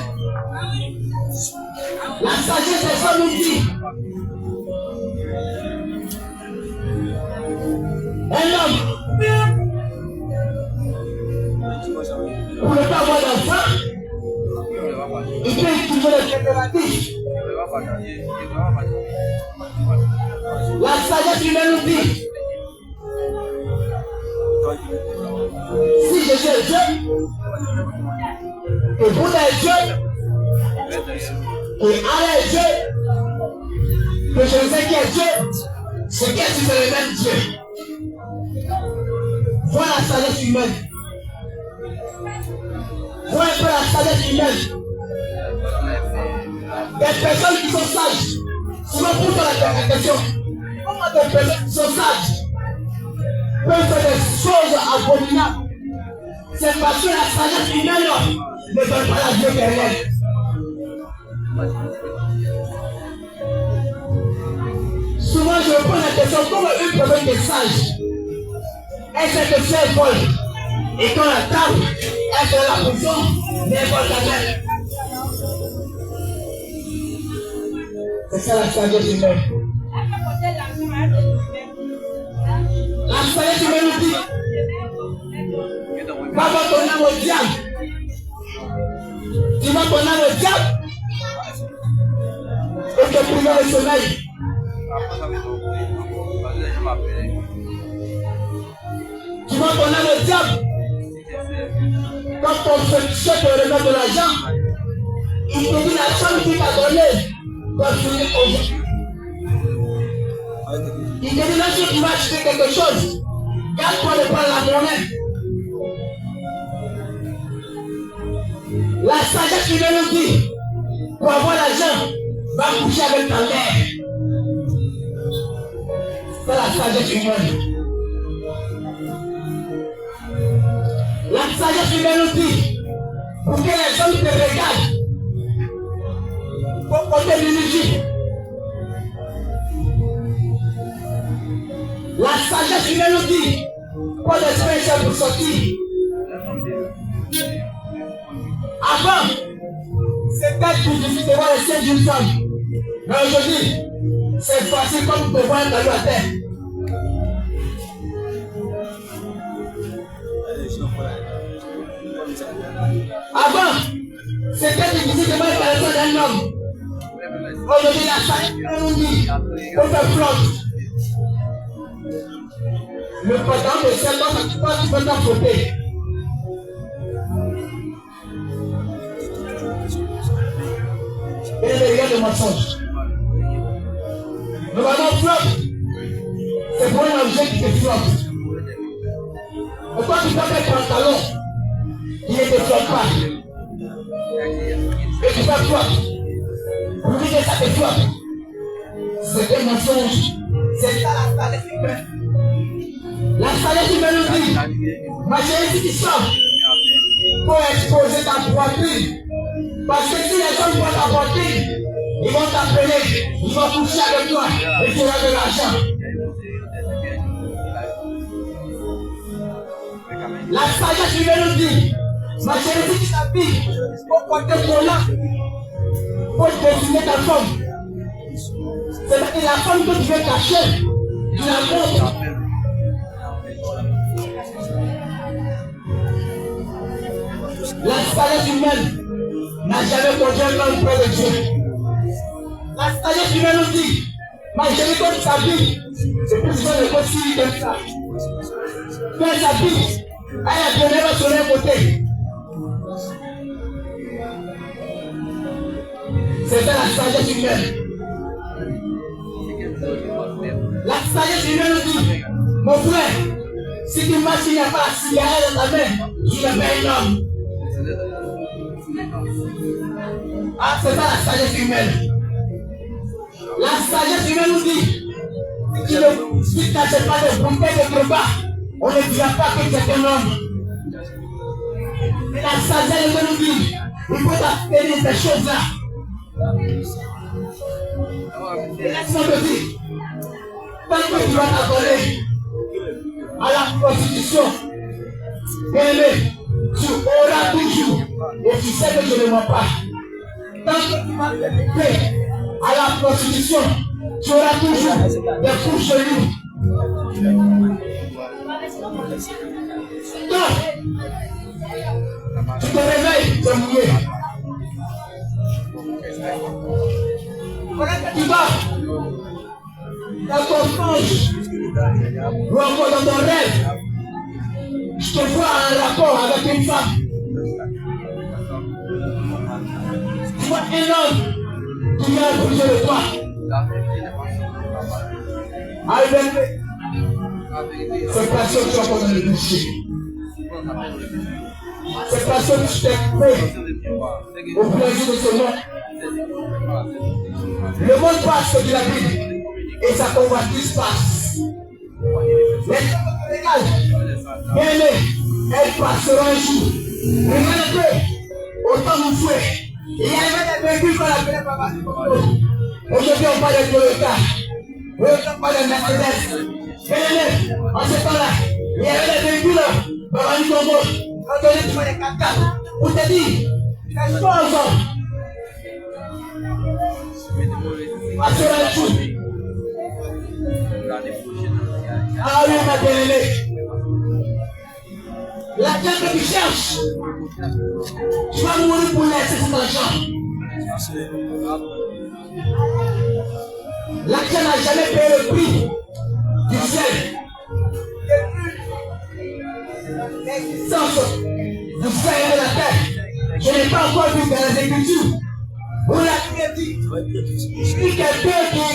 La sagesse des hommes nous dit un homme, pour ne pas avoir d'enfant, il peut utiliser les préservatifs. La sagesse humaine nous dit si Jésus est Dieu, que Bouddha est Dieu, que Allah est Dieu, que Jésus qui est Dieu, c'est qu'est-ce que c'est le même Dieu. Voilà la sagesse humaine. Voilà un peu la sagesse humaine. Des personnes qui sont sages, souvent pour la question, comment des personnes qui sont sages peuvent faire des choses abominables? C'est parce que la sagesse humaine ne donne pas la vie éternelle. Souvent je me pose la question, comment une personne qui est sage, elle sait que c'est folle, Et quand la table est dans la prison, n'importe jamais. C'est ça la sagesse humaine. La sagesse humaine nous dit, va voir ton âme au diable. Tu vas ton âme au diable et te priver le sommeil. Tu vas ton âme au diable. Quand ton frère te remet de l'argent, il te dit la somme qu'il t'a donnée doit finir aujourd'hui. Il te dit lorsque tu vas acheter quelque chose, garde-toi de prendre la monnaie. La sagesse qui vient nous dire, pour avoir l'argent, va coucher avec ta mère. C'est la sagesse humaine. La sagesse humaine nous dit, pour que les hommes te regardent, pour porter l'énergie. La sagesse humaine nous dit, pour l'expérience pour sortir. Avant, c'était plus difficile de voir les cieux d'une femme. Mais aujourd'hui, c'est facile comme de voir un ballon à terre. Avant, c'était difficile de voir le ballon d'un homme. Aujourd'hui, la sagesse nous dit, on fait flotte. Le patron de cette homme, tu peux t'en frotter. Et les gars de mensonge. Le ballon flotte. C'est pour un objet qui te flotte. Et quand tu portes un pantalon, il ne te flotte pas. Et tu vas flotte. Pour dire que ça te flotte. C'est un mensonge. C'est ça la sagesse humaine. La sagesse humaine nous dit, ma chérie, si tu sors, pour exposer ta poitrine. Parce que si les gens voient ta poitrine, ils vont t'appeler, ils vont coucher avec toi et tu auras de l'argent. La sagesse humaine nous dit, ma chérie, si tu t'habilles pour porter ton lac, pour dessiner ta forme, c'est-à-dire la forme que tu veux cacher, tu la montres. La sagesse humaine n'a jamais conduit un homme près de Dieu. La sagesse humaine nous dit, ma chérie, quand tu t'habilles, c'est plus souvent le possible comme ça. Quand elle s'habille, elle a donné sur un côté. C'est ça la sagesse humaine. La sagesse humaine nous dit, mon frère, si tu marches, il n'y a pas la cigarette dans ta main, tu n'es pas un homme. Ah, c'est ça la sagesse humaine. La sagesse humaine nous dit, si tu n'achètes pas de bouteilles de repas, on ne dira pas que tu es un homme. Et la sagesse humaine nous dit, il faut t'abstenir de ces choses-là. Et laisse-moi te dire, tant que tu vas t'abonner à la prostitution, bien-aimé, tu auras toujours, et tu sais que je ne mens pas. Tant que tu vas t'élever à la prostitution, tu auras toujours des couches de loup. Donc, tu te réveilles, tu es mouillé. Tu vas dans ton songe, ou encore dans ton rêve, je te vois en rapport avec une femme. Tu vois un homme qui vient bouger de toi. C'est parce que tu as besoin de boucher. C'est parce que tu t'es fait au plaisir de ce monde. Le monde passe de la vie et sa convoitise passe. Les hommes légales, bien aimés, elles passeront un jour. Regardez un peu, autant vous fouet. Il y avait des véhicules qu'on appelait Papa du Congo. Aujourd'hui, on parle de Toyota. Aujourd'hui, on parle de Mercedes. Bien aimés, en ce temps-là, il y avait des véhicules Babani Congo, quand on est devant les 4x4, pour te dire, les choses, assurez tout. Ah oui, ma bien-aimée. La terre que tu cherches, tu vas mourir pour laisser cet argent. L'argent n'a jamais payé le prix du ciel. L'existence du ciel et de la terre. Je n'ai pas encore vu dans les Écritures. Où la Bible dit, si quelqu'un qui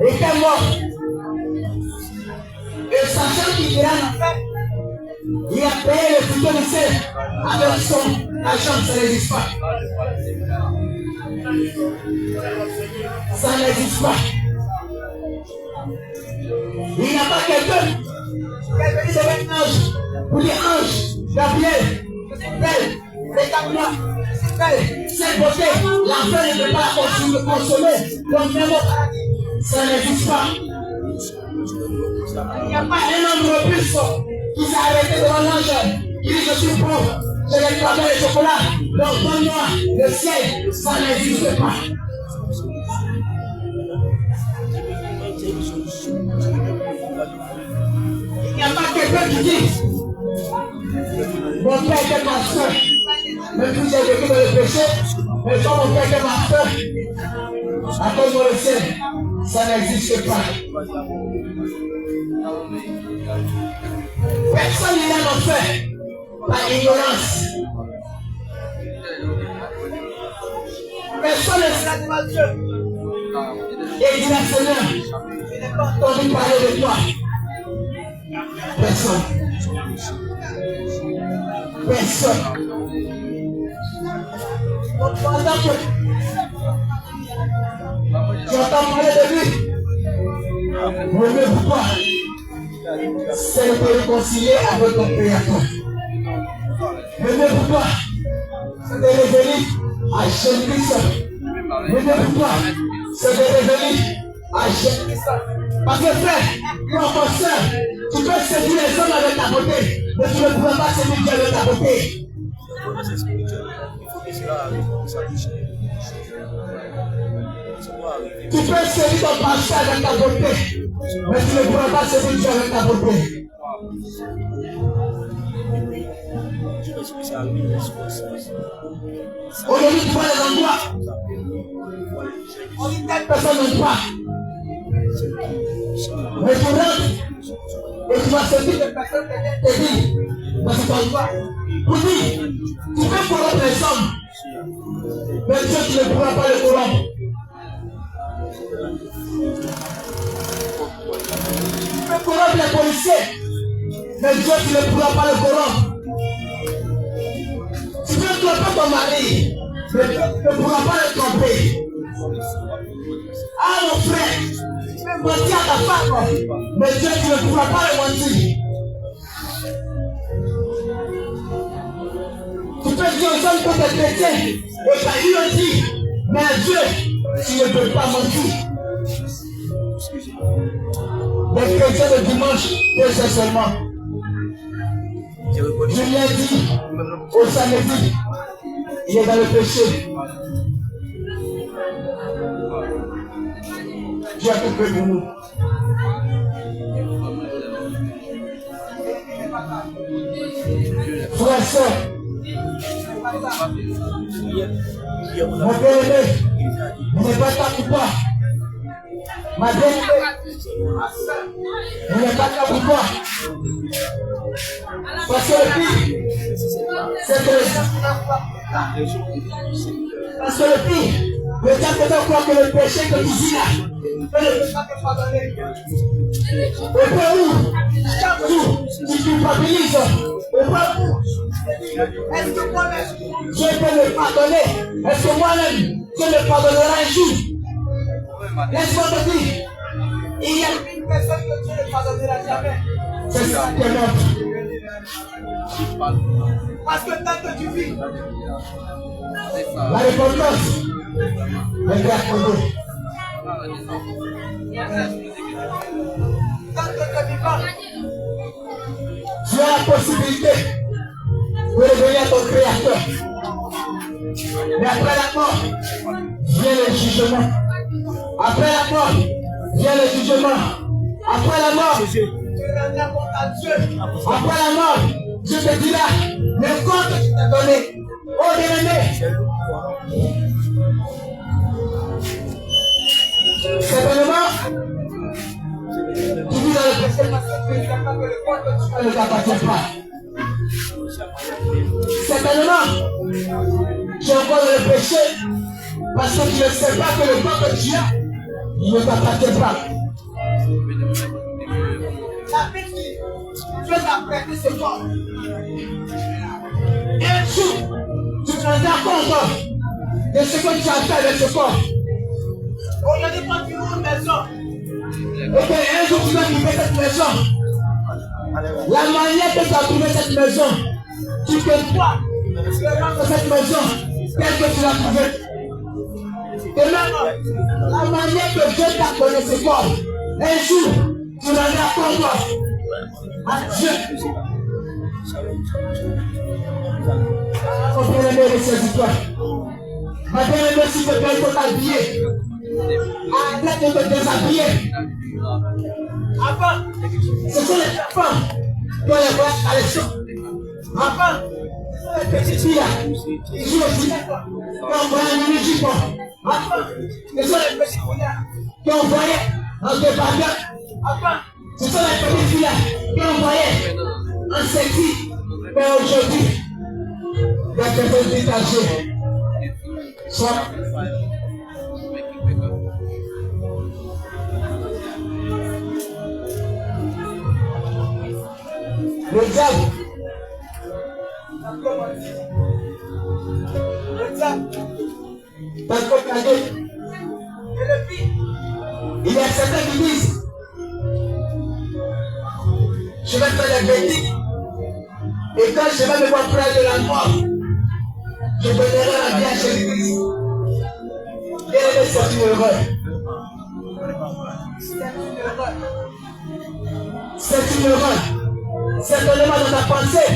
était mort, et sachant qu'il ira en enfer, il a payé le futur du ciel avec son argent, ça n'existe pas. Ça n'existe pas. Il n'y a pas quelqu'un qui est venu devant un ange pour dire ange, Gabriel, c'est comme moi, c'est beauté, l'enfer ne peut pas la consommer, donc même au paradis, ça n'existe pas. Il n'y a pas un homme robuste qui s'est arrêté devant l'ange, qui dit je suis pauvre, je vais travailler le chocolat, donc donne-moi le ciel, ça n'existe pas. Il n'y a pas quelqu'un qui dit mon père était pasteur, même si j'ai vécu dans le péché, mais quand mon père était pasteur, à cause de le ciel, ça n'existe pas. Personne n'est en enfer par ignorance. Personne ne sera devant Dieu et dira Seigneur, je n'ai pas entendu parler de toi. Personne. Personne. Donc pendant que j'entends parler de lui, vous aimez pourquoi? C'est de te réconcilier avec ton Créateur. Vous aimez pourquoi? C'est de revenir à Jésus-Christ. Vous aimez pourquoi? C'est de revenir à Jésus-Christ. Parce que frère, mon soeur, tu peux séduire les hommes avec ta beauté, mais tu ne pourras pas séduire Dieu avec ta beauté. Tu peux séduire ton pasteur avec ta beauté, mais tu ne pourras pas séduire Dieu avec ta beauté. Aujourd'hui, tu vois les endroits, on dit telle personne n'aime pas. Mais tu rentres et tu vas sentir que personne te dit dans cet endroit. Pour dire, tu peux corrompre les hommes, mais Dieu, tu ne pourras pas les corrompre. Tu peux corrompre les policiers, mais Dieu, tu ne pourras pas les corrompre. Tu peux tromper ton mari, mais Dieu, tu ne pourras pas le tromper. Ah mon frère, tu peux mentir à ta femme, mais Dieu, tu ne pourras pas le mentir. Tu peux dire aux hommes que tu es chrétien, et quand ils le disent, mais à Dieu, tu ne peux pas mentir. Les chrétiens de dimanche, c'est seulement. Je l'ai dit au samedi, il est dans le péché. Dieu a tout fait pour nous. Frère, soeur, mon bien-aimé, ne pas ta coupa. Ma bien-aimée, ne pas ta coupa. Parce que le pire, c'est que parce que le pire, le diable te croit que le péché que tu dis là, il ne peut pas te pardonner. Au point où, chaque jour, tu culpabilises. Au point où, est-ce que moi-même, Dieu peut me pardonner? Est-ce que moi-même, Dieu me pardonnera un jour? Laisse-moi te dire, il y a une personne que Dieu ne pardonnera jamais. C'est ça qui est mort. Parce que tant que tu vis, la repentance est accordée. Tant que tu es vivant, tu as la possibilité créateur. Mais après la mort, vient le jugement. Après la mort, vient le jugement. Après la mort, tu rendras compte à Dieu. Après la mort, Dieu te dira le compte que tu t'as donné. Oh bien-aimé, certainement, tu vis dans le péché parce que tu ne sais pas que le compte que tu fais ne t'appartient pas. Certainement, tu es encore dans le péché parce que tu ne sais pas que le corps que tu as, il ne t'appartient pas. La Bible dit, Dieu t'a prêté ce corps. Et un jour, tu te rendras compte de ce que tu as fait avec ce corps. Aujourd'hui, quand tu loues une maison, et qu'un jour tu vas trouver cette maison, la manière que tu as trouvé cette maison, tu te vois de cette maison telle que tu l'as trouvée. Et même la manière que Dieu t'a donné ce corps, un jour tu rendras compte à Dieu. Oh bien-aimé, ressaisis-toi. Ma bien-aimée, s'il te plaît, il faut t'habiller. Arrête de te déshabiller. Avant, ce sont les femmes qui ont les voyages à l'échelle. Avant, les petites filles qui jouent au cinéma, qui envoyaient un musique. Avant, ce sont les petites filles qui envoyaient en débardeur. Avant, ce sont les petites filles qui envoyaient en sexy. Mais aujourd'hui, il y a quelqu'un qui est âgé. Soit. Le diable t'a propagé. Et le pire, il y a certains qui disent je vais faire des bêtises. Et quand je vais me voir près de la mort, je donnerai la vie à Jésus-Christ. Et c'est une erreur. C'est une erreur. Certainement dans ta pensée,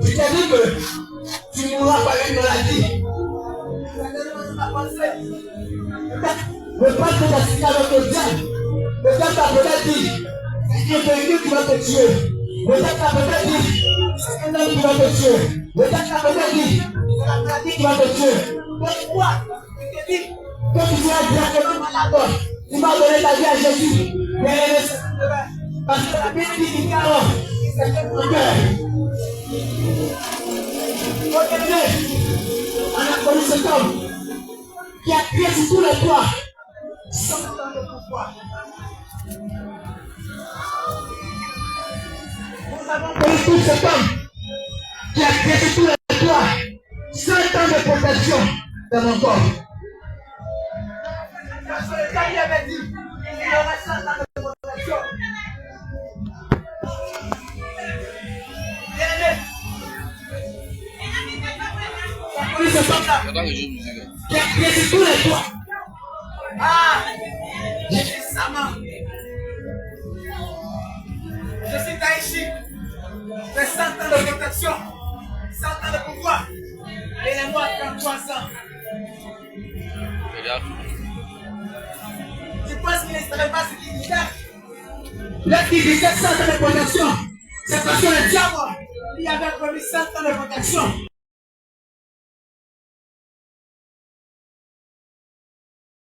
tu t'es dit que tu mourras par une maladie. Certainement dans ta pensée, le pas que tu as signé avec le diable, le diable t'a peut-être dit, c'est un véhicule qui va te tuer. Le diable t'a peut-être dit, c'est un homme qui va te tuer. Le diable t'a peut-être dit, c'est la maladie qui va te tuer. Pourquoi tu te dis que tu seras directement malade? Tu vas donner ta vie à Jésus. Parce que la Bible dit qu'il y a c'est que mon cœur. Regardez, on a connu cet homme qui a crié sur tous les toits sans attendre le pouvoir. Nous avons connu tout cet homme qui a crié sur tous les toits sans temps de protection dans mon corps. Parce que le temps il avait dit, il y aurait 100 ans de protection. Ce homme-là qui a crié sur tous les toits. Ah, j'ai dit sa main. Je suis Taïchi. J'ai 100 ans de protection, 100 ans de pouvoir. Et les mois 33 ans. Tu penses qu'il ne serait pas ce qu'il disait? Là, qui disait 100 ans de protection, c'est parce que le diable, il avait promis 100 ans de protection.